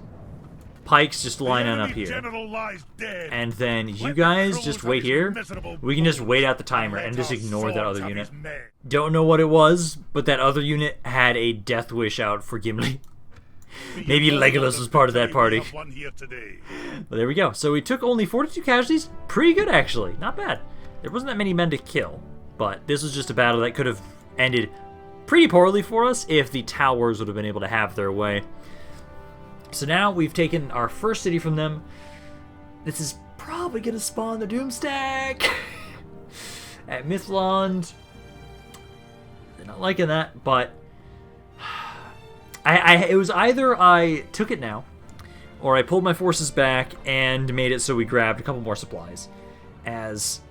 Pikes just lining up here. And then you guys just wait here. We can just wait out the timer and just ignore that other unit. Don't know what it was, but that other unit had a death wish out for Gimli. Maybe Legolas was part of that party. Well, there we go. So we took only 42 casualties. Pretty good, actually. Not bad. There wasn't that many men to kill, but this was just a battle that could have ended pretty poorly for us if the towers would have been able to have their way. So now we've taken our first city from them. This is probably going to spawn the Doomstack at Mythlond. They're not liking that, but It was either I took it now, or I pulled my forces back and made it so we grabbed a couple more supplies. As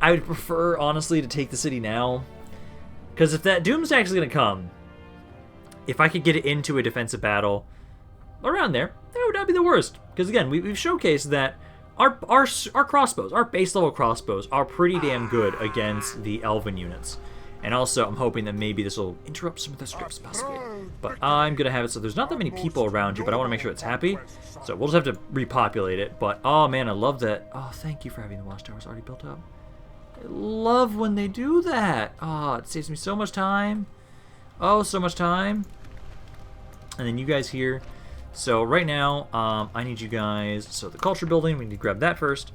I would prefer, honestly, to take the city now. Because if that Doomstack is going to come, if I could get it into a defensive battle around there, that would not be the worst. Because again, we've showcased that our crossbows, our base level crossbows, are pretty damn good against the elven units. And also, I'm hoping that maybe this will interrupt some of the scripts, possibly. But I'm going to have it so there's not that many people around you, but I want to make sure it's happy. So we'll just have to repopulate it. But, oh man, I love that. Oh, thank you for having the watchtowers already built up. I love when they do that. Oh, it saves me so much time. Oh, so much time. And then you guys here. So right now, I need you guys. So the culture building, we need to grab that first.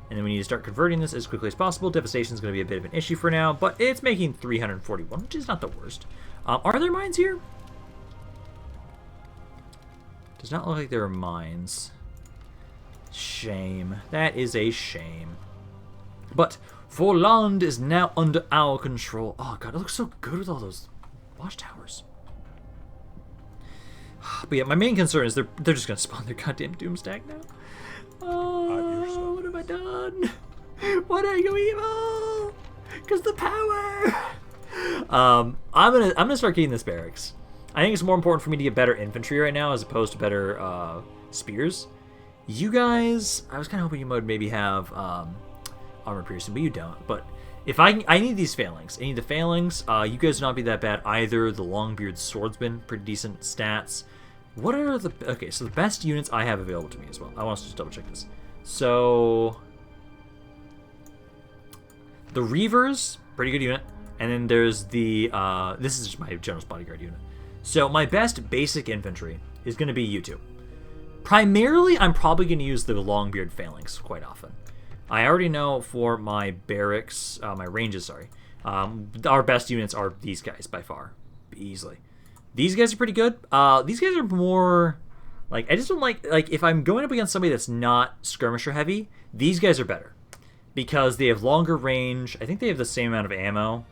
And then we need to start converting this as quickly as possible. Devastation is going to be a bit of an issue for now, but it's making 341, which is not the worst. Are there mines here? Does not look like there are mines. Shame. That is a shame. But Forland is now under our control. Oh god, it looks so good with all those watchtowers. But yeah, my main concern is they're just going to spawn their goddamn Doomstack now. Oh, what have I done? Why did I go evil? Because the power. I'm gonna start getting this barracks. I think it's more important for me to get better infantry right now as opposed to better spears. You guys, I was kind of hoping you would maybe have armor piercing, but you don't. But if I need these phalanx. I need the phalanx. You guys will not be that bad either. The Longbeard swordsman, pretty decent stats. What are the... Okay, so the best units I have available to me as well. I want us to just double check this. So... the Reavers, pretty good unit. And then there's the... this is just my General's Bodyguard unit. So my best basic infantry is going to be you two. Primarily, I'm probably going to use the Longbeard Phalanx quite often. I already know for my barracks... my ranges, sorry. Our best units are these guys by far. Easily. These guys are pretty good. These guys are more... like, I just don't like if I'm going up against somebody that's not skirmisher heavy, these guys are better. Because they have longer range. I think they have the same amount of ammo.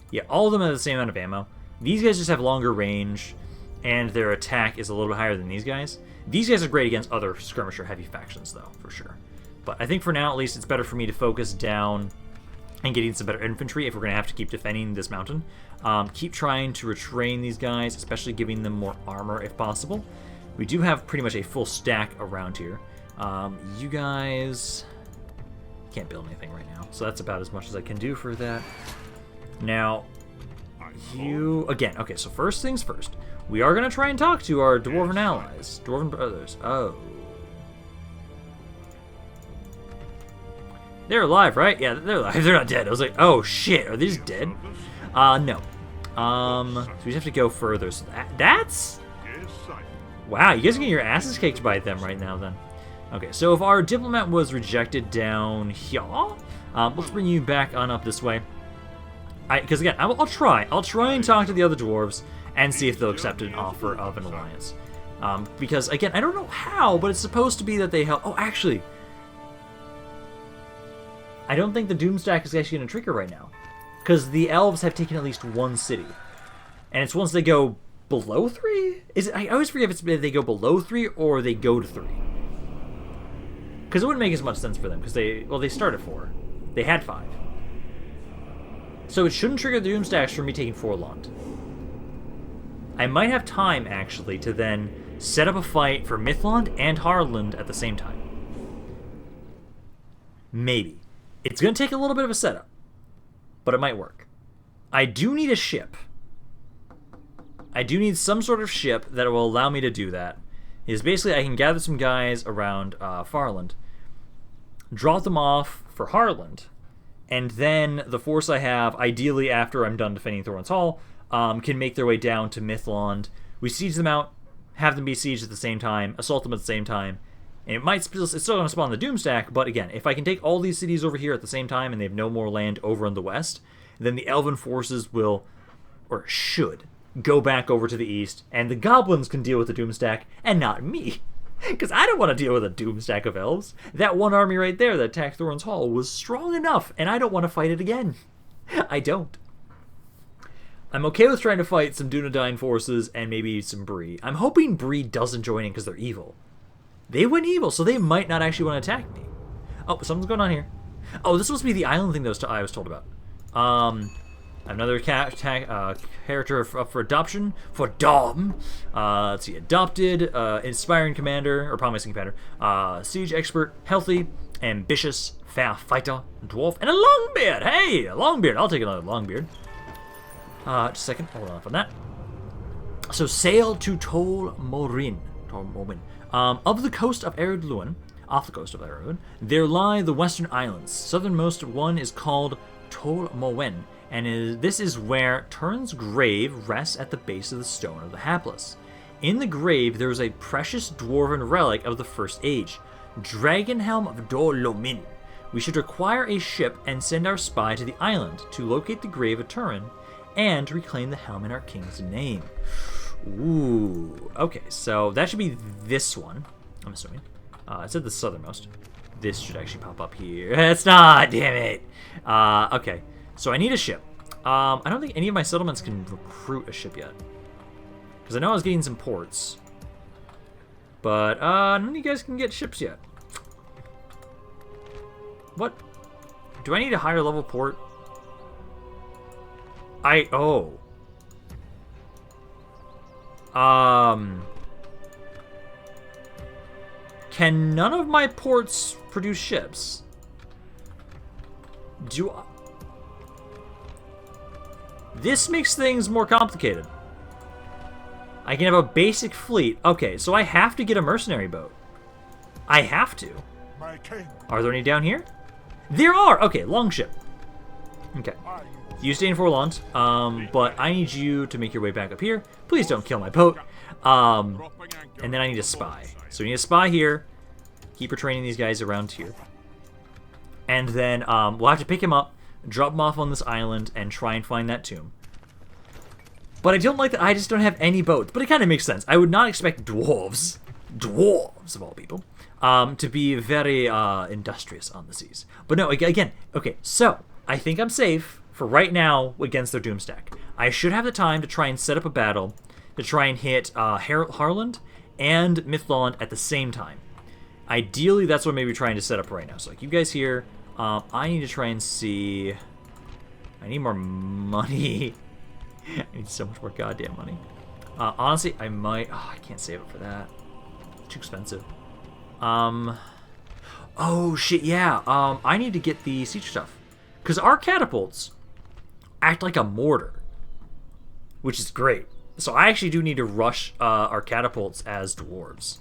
Yeah, all of them have the same amount of ammo. These guys just have longer range, and their attack is a little bit higher than these guys. These guys are great against other skirmisher heavy factions, though, for sure. But I think for now, at least, it's better for me to focus down and getting some better infantry if we're going to have to keep defending this mountain. Keep trying to retrain these guys, especially giving them more armor if possible. We do have pretty much a full stack around here. You guys can't build anything right now, so that's about as much as I can do for that. Now, you... again, okay, so first things first. We are going to try and talk to our Dwarven allies. Dwarven brothers. Oh. They're alive, right? Yeah, they're alive. They're not dead. I was like, oh shit, are they just dead? No. So we have to go further. So that's... wow, you guys are getting your asses kicked by them right now, then. Okay, so if our diplomat was rejected down here, let's bring you back on up this way. Because again, I'll try and talk to the other dwarves and see if they'll accept an offer of an alliance. Because again, I don't know how, but it's supposed to be that they help. Oh, actually, I don't think the Doomstack is actually going to trigger right now, because the elves have taken at least one city, and it's once they go below 3. Is it? I always forget if they go below 3 or they go to 3. Because it wouldn't make as much sense for them, because they start at 4. They had 5. So it shouldn't trigger the Doomstacks for me taking Forland. I might have time, actually, to then set up a fight for Mythland and Harland at the same time. Maybe. It's going to take a little bit of a setup, but it might work. I do need a ship. I do need some sort of ship that will allow me to do that. Is basically I can gather some guys around Farland, drop them off for Harland, and then the force I have, ideally after I'm done defending Thorin's Hall, can make their way down to Mythland. We siege them out, have them be sieged at the same time, assault them at the same time, and it's still going to spawn the Doomstack, but again, if I can take all these cities over here at the same time and they have no more land over in the west, then the Elven forces will, or should, go back over to the east, and the goblins can deal with the Doomstack, and not me. Because I don't want to deal with a Doomstack of elves. That one army right there that attacked Thorin's Hall was strong enough, and I don't want to fight it again. I don't. I'm okay with trying to fight some Dunedain forces and maybe some Bree. I'm hoping Bree doesn't join in because they're evil. They went evil, so they might not actually want to attack me. Oh, something's going on here. Oh, this must be the island thing that I was told about. Another character up for adoption for Dom. Let's see, adopted, inspiring commander or promising commander, siege expert, healthy, ambitious, fair fighter, dwarf, and a long beard. Hey, a long beard. I'll take another long beard. Just a second. Hold on for that. So sail to Tol Morwen. Of the coast of Ered Luin, off the coast of Ered Luin, there lie the western islands. Southernmost one is called Tol Morwen, and this is where Turin's grave rests at the base of the Stone of the Hapless. In the grave, there is a precious dwarven relic of the First Age, Dragon Helm of Dolomin. We should acquire a ship and send our spy to the island to locate the grave of Turin and reclaim the helm in our king's name. Ooh, okay, so that should be this one, I'm assuming. It said the southernmost. This should actually pop up here. It's not, damn it. Okay, so I need a ship. I don't think any of my settlements can recruit a ship yet. Because I know I was getting some ports. But, none of you guys can get ships yet. What? Do I need a higher level port? Oh. Can none of my ports produce ships? This makes things more complicated. I can have a basic fleet. Okay, so I have to get a mercenary boat. I have to. My king. Are there any down here? There are! Okay, longship. Okay. You stay in Forlans, but I need you to make your way back up here. Please don't kill my boat. And then I need a spy. So we need a spy here. Keep training these guys around here. And then we'll have to pick him up, drop him off on this island, and try and find that tomb. But I don't like that I just don't have any boats. But it kind of makes sense. I would not expect dwarves of all people, to be very industrious on the seas. But no, again, okay, so I think I'm safe for right now against their Doomstack. I should have the time to try and set up a battle to try and hit Harland and Mythlond at the same time. Ideally, that's what I'm maybe trying to set up right now. So like you guys here, I need to try and see... I need more money. I need so much more goddamn money. Honestly, I might... Oh, I can't save it for that. Too expensive. Oh, shit, yeah. I need to get the siege stuff. Because our catapults act like a mortar, which is great. So I actually do need to rush our catapults as dwarves.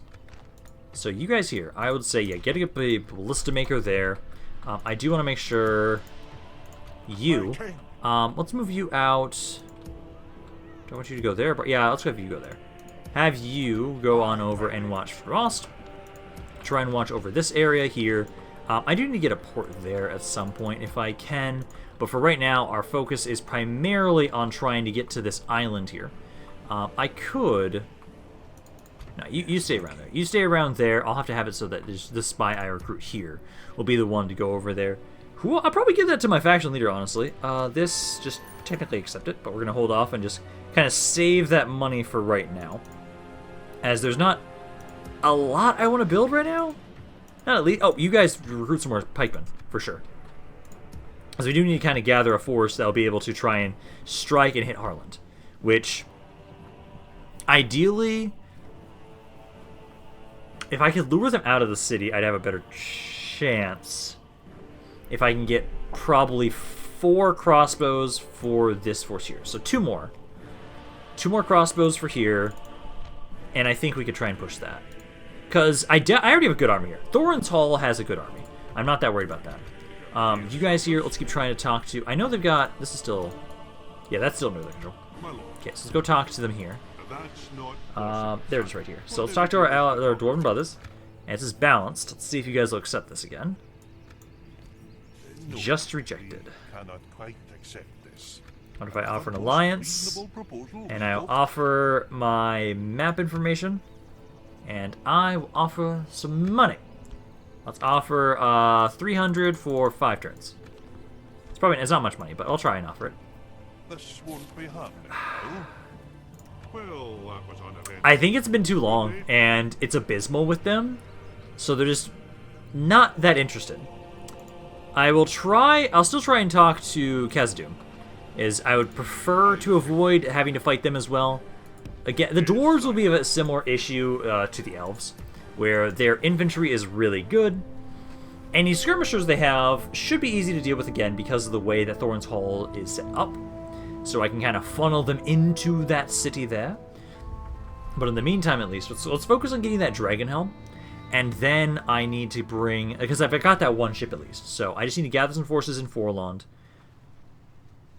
So you guys here, I would say, yeah, get a ballista maker there. I do want to make sure you... let's move you out. Don't want you to go there, but yeah, let's have you go there. Have you go on over and watch Frost. Try and watch over this area here. I do need to get a port there at some point if I can, but for right now, our focus is primarily on trying to get to this island here. I could... No, you stay around there. You stay around there. I'll have to have it so that the spy I recruit here will be the one to go over there. I'll probably give that to my faction leader, honestly. This, just technically accept it, but we're going to hold off and just kind of save that money for right now. As there's not a lot I want to build right now. Not at least... Oh, you guys recruit some more pikemen, for sure. Because we do need to kind of gather a force that will be able to try and strike and hit Harland. Which, ideally, if I could lure them out of the city, I'd have a better chance. If I can get probably 4 crossbows for this force here. So 2 more. 2 more crossbows for here. And I think we could try and push that. Because I already have a good army here. Thorin'S Hall has a good army. I'm not that worried about that. You guys here, let's keep trying to talk to... I know they've got... This is still... Yeah, that's still under their control. Okay, so let's go talk to them here. They're just right here. So let's talk to our Dwarven brothers. And this is balanced. Let's see if you guys will accept this again. Just rejected. What if I offer an alliance? And I'll offer my map information. And I will offer some money. Let's offer 300 for 5 turns. It's not much money, but I'll try and offer it. this won't be happening now. Well, that was uneventful. I think it's been too long, and it's abysmal with them, so they're just not that interested. I'll still try and talk to Khazad-dûm, I would prefer to avoid having to fight them as well. Again, the dwarves will be a similar issue to the elves, where their infantry is really good. Any skirmishers they have should be easy to deal with again because of the way that Thorin's Hall is set up. So I can kind of funnel them into that city there. But in the meantime, at least, let's focus on getting that dragon helm. And then I need to bring... Because I've got that one ship at least. So I just need to gather some forces in Forlond.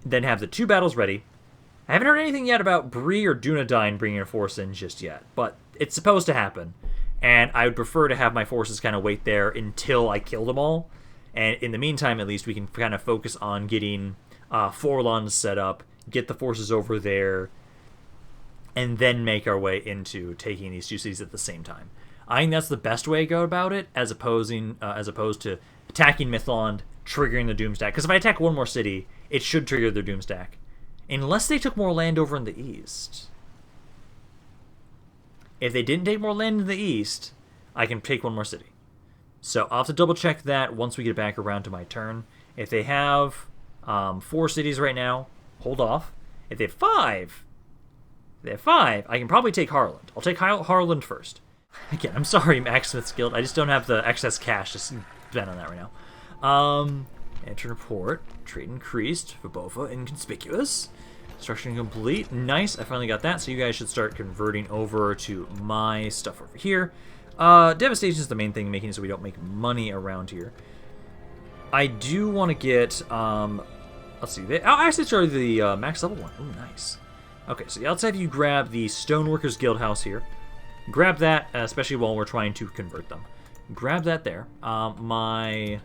Then have the 2 battles ready. I haven't heard anything yet about Bree or Dunedain bringing a force in just yet. But it's supposed to happen. And I would prefer to have my forces kind of wait there until I kill them all. And in the meantime, at least, we can kind of focus on getting Forlond set up. Get the forces over there. And then make our way into taking these 2 cities at the same time. I think that's the best way to go about it, as opposed to attacking Mithlond, triggering the Doomstack. Because if I attack one more city, it should trigger their Doomstack. Unless they took more land over in the east. If they didn't take more land in the east, I can take one more city. So I'll have to double check that once we get back around to my turn. If they have 4 cities right now, hold off. If they have 5, I can probably take Harland. I'll take Harland first. Again, I'm sorry, Maxsmith's Guild. I just don't have the excess cash to spend on that right now. Enter report. Trade increased. Vibova inconspicuous. Construction complete. Nice. I finally got that. So you guys should start converting over to my stuff over here. Devastation is the main thing, making it so we don't make money around here. I do want to get... let's see. I'll actually start the max level one. Ooh, nice. Okay, so let's have you grab the Stoneworkers Guild House here. Grab that, especially while we're trying to convert them. Grab that there. My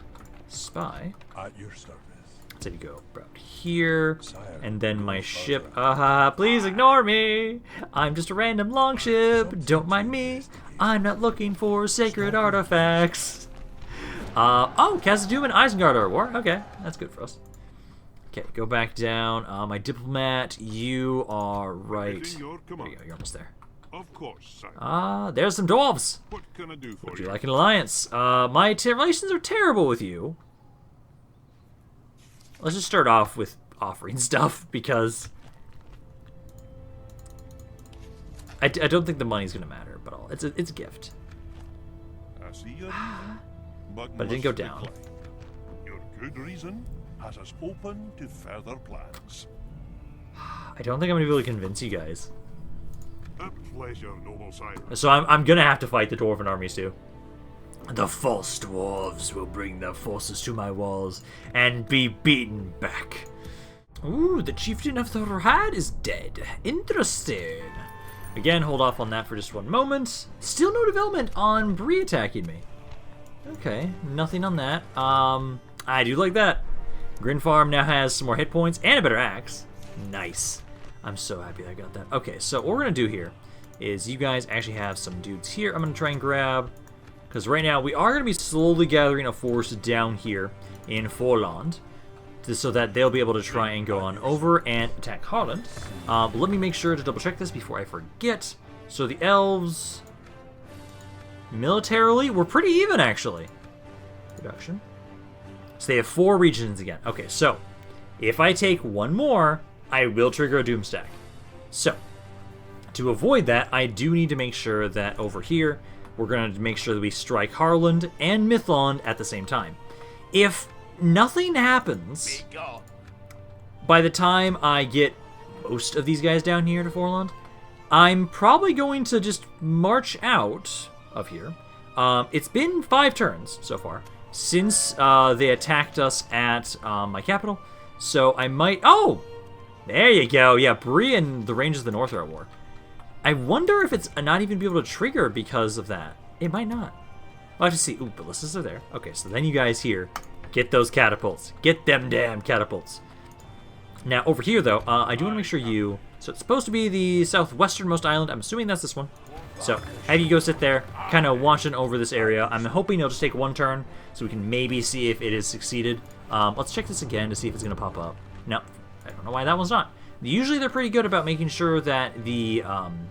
spy. At your service. Let's have you go about here. And then my ship. Please ignore me. I'm just a random longship. Don't mind me. I'm not looking for sacred artifacts. Oh, Khazad-dûm and Isengard are at war. Okay, that's good for us. Okay, go back down. My diplomat, you are right. There you go, you're almost there. Of course, sire. There's some dwarves. What can I do for Would you like an alliance? My relations are terrible with you. Let's just start off with offering stuff, because I don't think the money's gonna matter, but it's a gift. I see your reason, but it didn't go down. Your good reason has us open to further plans. I don't think I'm gonna be able to convince you guys. A pleasure, noble sire. So I'm gonna have to fight the dwarven armies too. The false dwarves will bring their forces to my walls and be beaten back. Ooh, the chieftain of the Rahad is dead. Interesting. Again, hold off on that for just one moment. Still no development on Bree attacking me. Okay, nothing on that. I do like that. Grin Farm now has some more hit points and a better axe. Nice. I'm so happy I got that. Okay, so what we're going to do here is you guys actually have some dudes here I'm going to try and grab. Because right now we are going to be slowly gathering a force down here in Forlond, so that they'll be able to try and go on over and attack Harland. Let me make sure to double check this before I forget. So the elves, militarily, we're pretty even actually. Production. So they have 4 regions again. Okay, so if I take one more, I will trigger a Doomstack. So to avoid that, I do need to make sure that over here, we're going to make sure that we strike Harland and Mithlond at the same time. If nothing happens by the time I get most of these guys down here to Forlond, I'm probably going to just march out of here. It's been 5 turns so far since they attacked us at my capital. So I might... Oh! There you go. Yeah, Bree and the Ranges of the North are at war. I wonder if it's not even be able to trigger because of that. It might not. I'll have to see. Ooh, ballistas are there. Okay, so then you guys here, get those catapults. Get them damn catapults. Now, over here, though, I do want to make sure you... So it's supposed to be the southwesternmost island. I'm assuming that's this one. So have you go sit there, kind of watching over this area. I'm hoping it'll just take 1 turn, so we can maybe see if it has succeeded. Let's check this again to see if it's going to pop up. No, I don't know why that one's not. Usually they're pretty good about making sure that the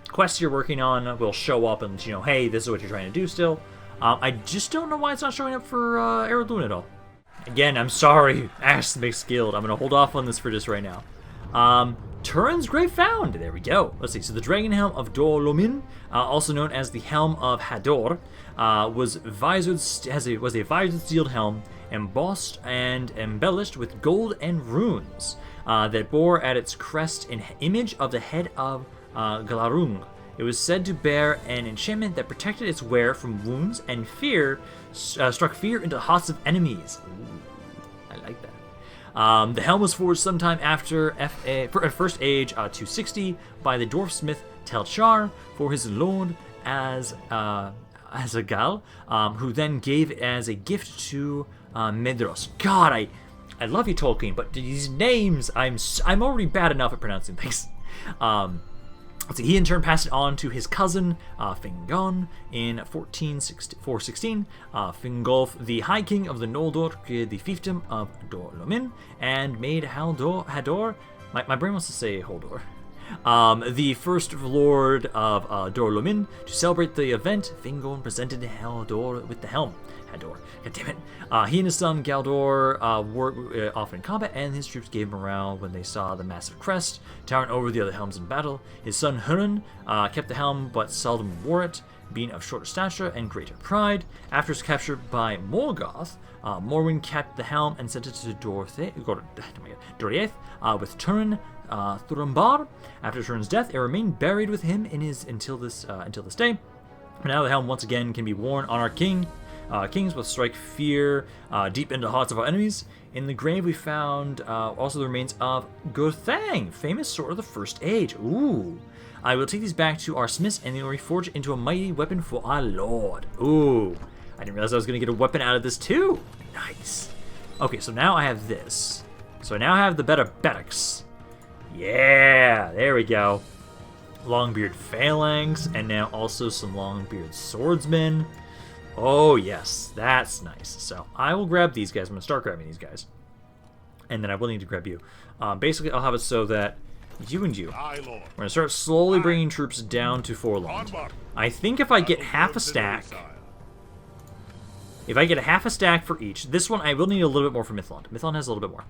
quests you're working on will show up and, you know, hey, this is what you're trying to do still. I just don't know why it's not showing up for Ered Luin at all. Again, I'm sorry, Ash the Mixed Guild. I'm going to hold off on this for just right now. Turin's Great Found. There we go. Let's see. So the Dragon Helm of Dor Lomin, also known as the Helm of Hador, was a visored steeled helm, embossed and embellished with gold and runes, that bore at its crest an image of the head of Glaurung. It was said to bear an enchantment that protected its wearer from wounds and struck fear into the hearts of enemies. Ooh, I like that. The helm was forged sometime after First Age 260 by the dwarf smith Telchar for his lord Azagal, who then gave as a gift to Medros. God, I love you, Tolkien, but these names, I'm already bad enough at pronouncing things. So he in turn passed it on to his cousin, Fingon, in 416. Fingolf, the High King of the Noldor, the fiefdom of Dor Lomin, and made Hador, my brain wants to say Holdor, the first lord of Dor Lomin. To celebrate the event, Fingon presented Hador with the helm. Hador, god damn it. He and his son Galdor were often in combat, and his troops gave morale when they saw the massive crest towering over the other helms in battle. His son Hurin kept the helm, but seldom wore it, being of shorter stature and greater pride. After his capture by Morgoth, Morwen kept the helm and sent it to Doriath with Turin Thurambar. After Turin's death, it remained buried with him until this day. But now the helm once again can be worn on our kings will strike fear deep into the hearts of our enemies. In the grave we found also the remains of Gurthang, famous sword of the First Age. Ooh. I will take these back to our smiths and they will reforge it into a mighty weapon for our lord. Ooh. I didn't realize I was going to get a weapon out of this too. Nice. Okay, so now I have this. So I now have the better Bettix. Yeah, there we go. Longbeard Phalanx, and now also some Longbeard Swordsmen. Oh, yes, that's nice. So I will grab these guys. I'm going to start grabbing these guys. And then I will need to grab you. Basically, I'll have it so that you and you, we're going to start slowly bringing troops down to Forlond. I think if I get half a stack, for each, this one I will need a little bit more for Mithlond. Mithlond has a little bit more.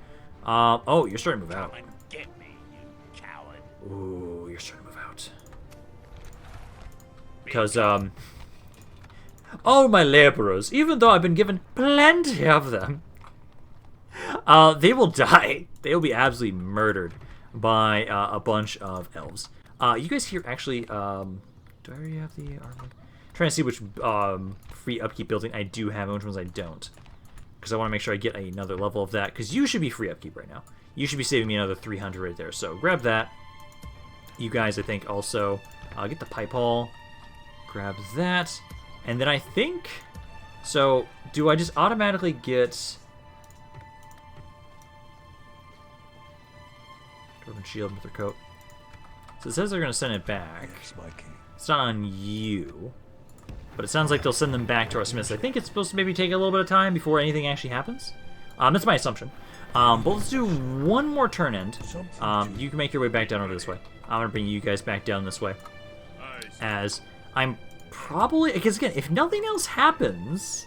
Oh, you're starting to move out. Get me, you coward. Ooh, you're starting to move out. Because, oh, my laborers, even though I've been given plenty of them, they will die. They will be absolutely murdered by a bunch of elves. You guys here actually, do I already have the armor? I'm trying to see which free upkeep building I do have and which ones I don't. Because I want to make sure I get another level of that, because you should be free upkeep right now. You should be saving me another 300 right there, so grab that. You guys, I think, also get the pipe haul. Grab that. And then I think... So, do I just automatically get... Dwarven shield, mither coat. So it says they're going to send it back. Yes, my king. It's not on you. But it sounds like they'll send them back to our smiths. I think it's supposed to maybe take a little bit of time before anything actually happens. That's my assumption. But let's do one more turn end. You can make your way back down over this way. I'm going to bring you guys back down this way. As I'm probably... Because again, if nothing else happens,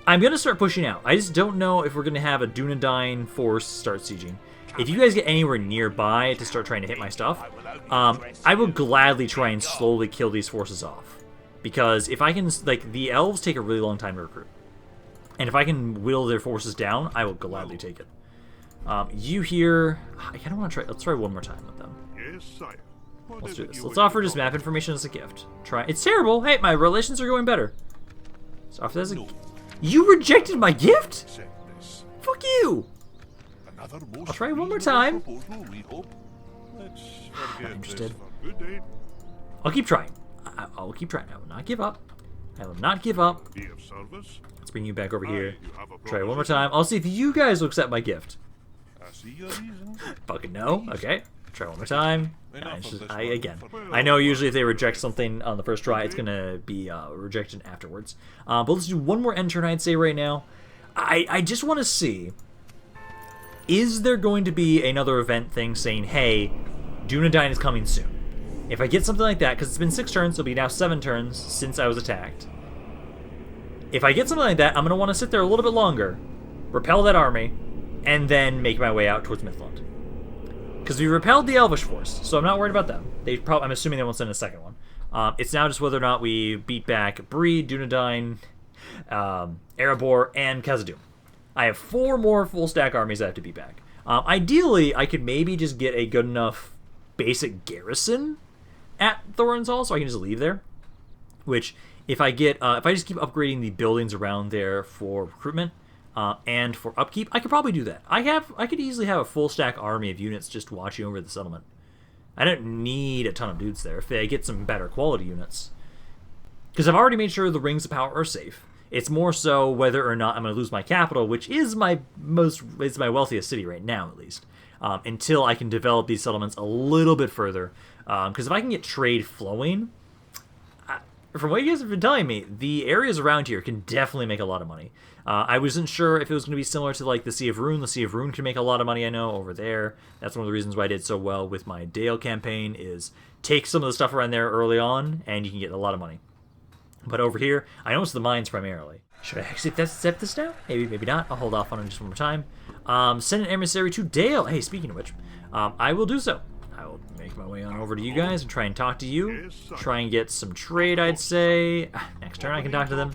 I'm going to start pushing out. I just don't know if we're going to have a Dunedain force start sieging. If you guys get anywhere nearby to start trying to hit my stuff, I will gladly try and slowly kill these forces off. Because if I can... Like, the elves take a really long time to recruit. And if I can whittle their forces down, I will gladly take it. You here... I kind of want to try... Let's try one more time with them. Yes, sire. Let's do this. Let's offer just map information as a gift. Try... It's terrible! Hey, my relations are going better. Let's offer that as a... You rejected my gift?! Fuck you! I'll try one more time. I'm interested. I'll keep trying. I'll keep trying. I will not give up. I will not give up. Let's bring you back over here. Try one more time. I'll see if you guys will accept my gift. Fucking no. Okay. Try one more time. Again, I know usually if they reject something on the first try, it's gonna be rejected afterwards. But let's do one more end turn. I'd say right now. I just want to see is there going to be another event thing saying, hey, Dunedain is coming soon? If I get something like that, because it's been 6 turns, it'll be now 7 turns since I was attacked. If I get something like that, I'm going to want to sit there a little bit longer, repel that army, and then make my way out towards Mithlund. Because we repelled the Elvish force, so I'm not worried about them. I'm assuming they won't send a second one. It's now just whether or not we beat back Bree, Dunedain, Erebor, and Khazad-dûm. I have 4 more full stack armies I have to beat back. Ideally, I could maybe just get a good enough basic garrison at Thorin's Hall, so I can just leave there. Which, if I just keep upgrading the buildings around there for recruitment and for upkeep, I could probably do that. I could easily have a full stack army of units just watching over the settlement. I don't need a ton of dudes there if I get some better quality units. Because I've already made sure the Rings of Power are safe. It's more so whether or not I'm going to lose my capital, which is my wealthiest city right now, at least, until I can develop these settlements a little bit further. Because if I can get trade flowing, from what you guys have been telling me, the areas around here can definitely make a lot of money. I wasn't sure if it was going to be similar to like the Sea of Rune. The Sea of Rune can make a lot of money, I know, over there. That's one of the reasons why I did so well with my Dale campaign, is take some of the stuff around there early on, and you can get a lot of money. But over here, I know it's the mines primarily. Should I actually accept this now? Maybe, maybe not. I'll hold off on it just one more time. Send an emissary to Dale. Hey, speaking of which, I will do so. I will make my way on over to you guys and try and talk to you. Try and get some trade, I'd say. Next turn I can talk to them.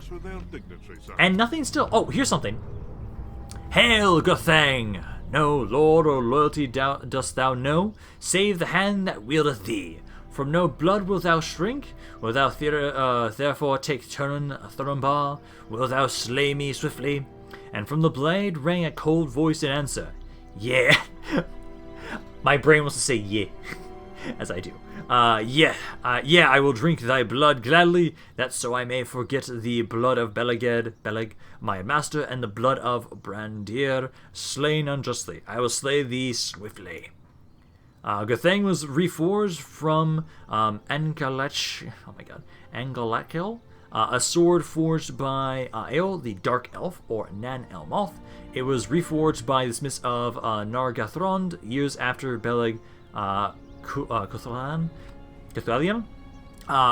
And nothing still. Oh, here's something. Hail, Gothang! No lord or loyalty dost thou know, save the hand that wieldeth thee. From no blood wilt thou shrink? Wilt thou therefore take Turin Thurumbar? Wilt thou slay me swiftly? And from the blade rang a cold voice in answer. Yeah. My brain wants to say yeah, as I do. Yeah, I will drink thy blood gladly, that so I may forget the blood of Beleg, my master, and the blood of Brandir, slain unjustly. I will slay thee swiftly. Gothang was reforged from Angalech, Angalakel, a sword forged by Ael, the Dark Elf, or Nan Elmoth. It was reforged by the smiths of Nargothrond years after Beleg Cuthalion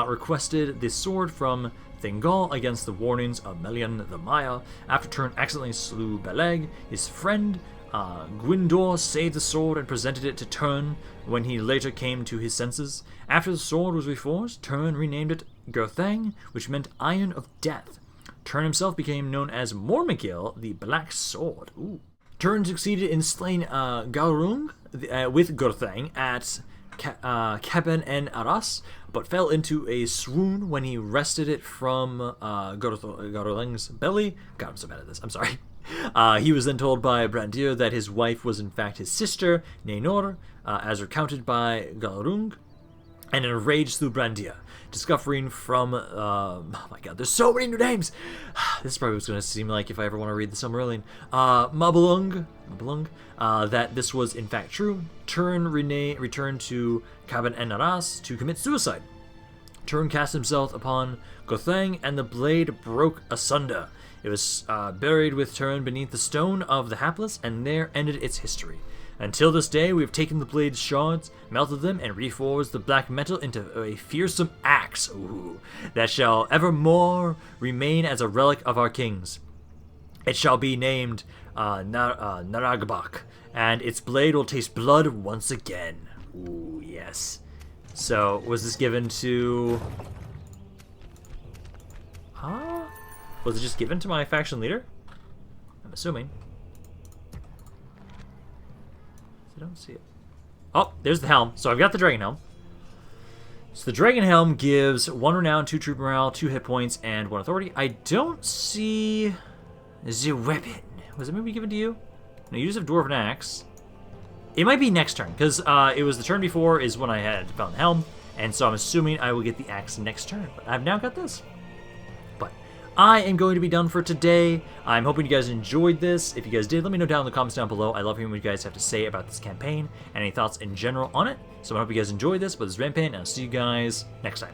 requested the sword from Thingol against the warnings of Melian the Maya. After Turin accidentally slew Beleg, his friend Gwyndor saved the sword and presented it to Turin when he later came to his senses. After the sword was reforged, Turin renamed it Gothang, which meant Iron of Death. Turin himself became known as Mormigil, the Black Sword. Ooh. Turin succeeded in slaying Gaurung with Gothang at Caben en Arras, but fell into a swoon when he wrested it from Gaurung's belly. God, I'm so bad at this. I'm sorry. He was then told by Brandir that his wife was in fact his sister, Naenor, as recounted by Gaurung, and enraged through Brandir, discovering from, oh my god, there's so many new names! This is probably what's going to seem like if I ever want to read the Silmarillion. Mabulung, that this was in fact true. Turin returned to Caben en Arras to commit suicide. Turin cast himself upon Gothang, and the blade broke asunder. It was buried with Turin beneath the Stone of the Hapless, and there ended its history. Until this day, we have taken the blade's shards, melted them, and reforged the black metal into a fearsome axe, that shall evermore remain as a relic of our kings. It shall be named Naràgbark, and its blade will taste blood once again. Ooh, yes. So, was this given to... Was it just given to my faction leader? I'm assuming. I don't see it. Oh, there's the helm. So I've got the Dragon Helm. So the Dragon Helm gives 1 renown, 2 troop morale, 2 hit points, and 1 authority. I don't see the weapon. Was it maybe given to you? No, you just have Dwarven Axe. It might be next turn, because it was the turn before is when I had found the helm, and so I'm assuming I will get the axe next turn. But I've now got this. I am going to be done for today. I'm hoping you guys enjoyed this. If you guys did, let me know down in the comments down below. I love hearing what you guys have to say about this campaign and any thoughts in general on it. So I hope you guys enjoyed this. But this is Rampaned, and I'll see you guys next time.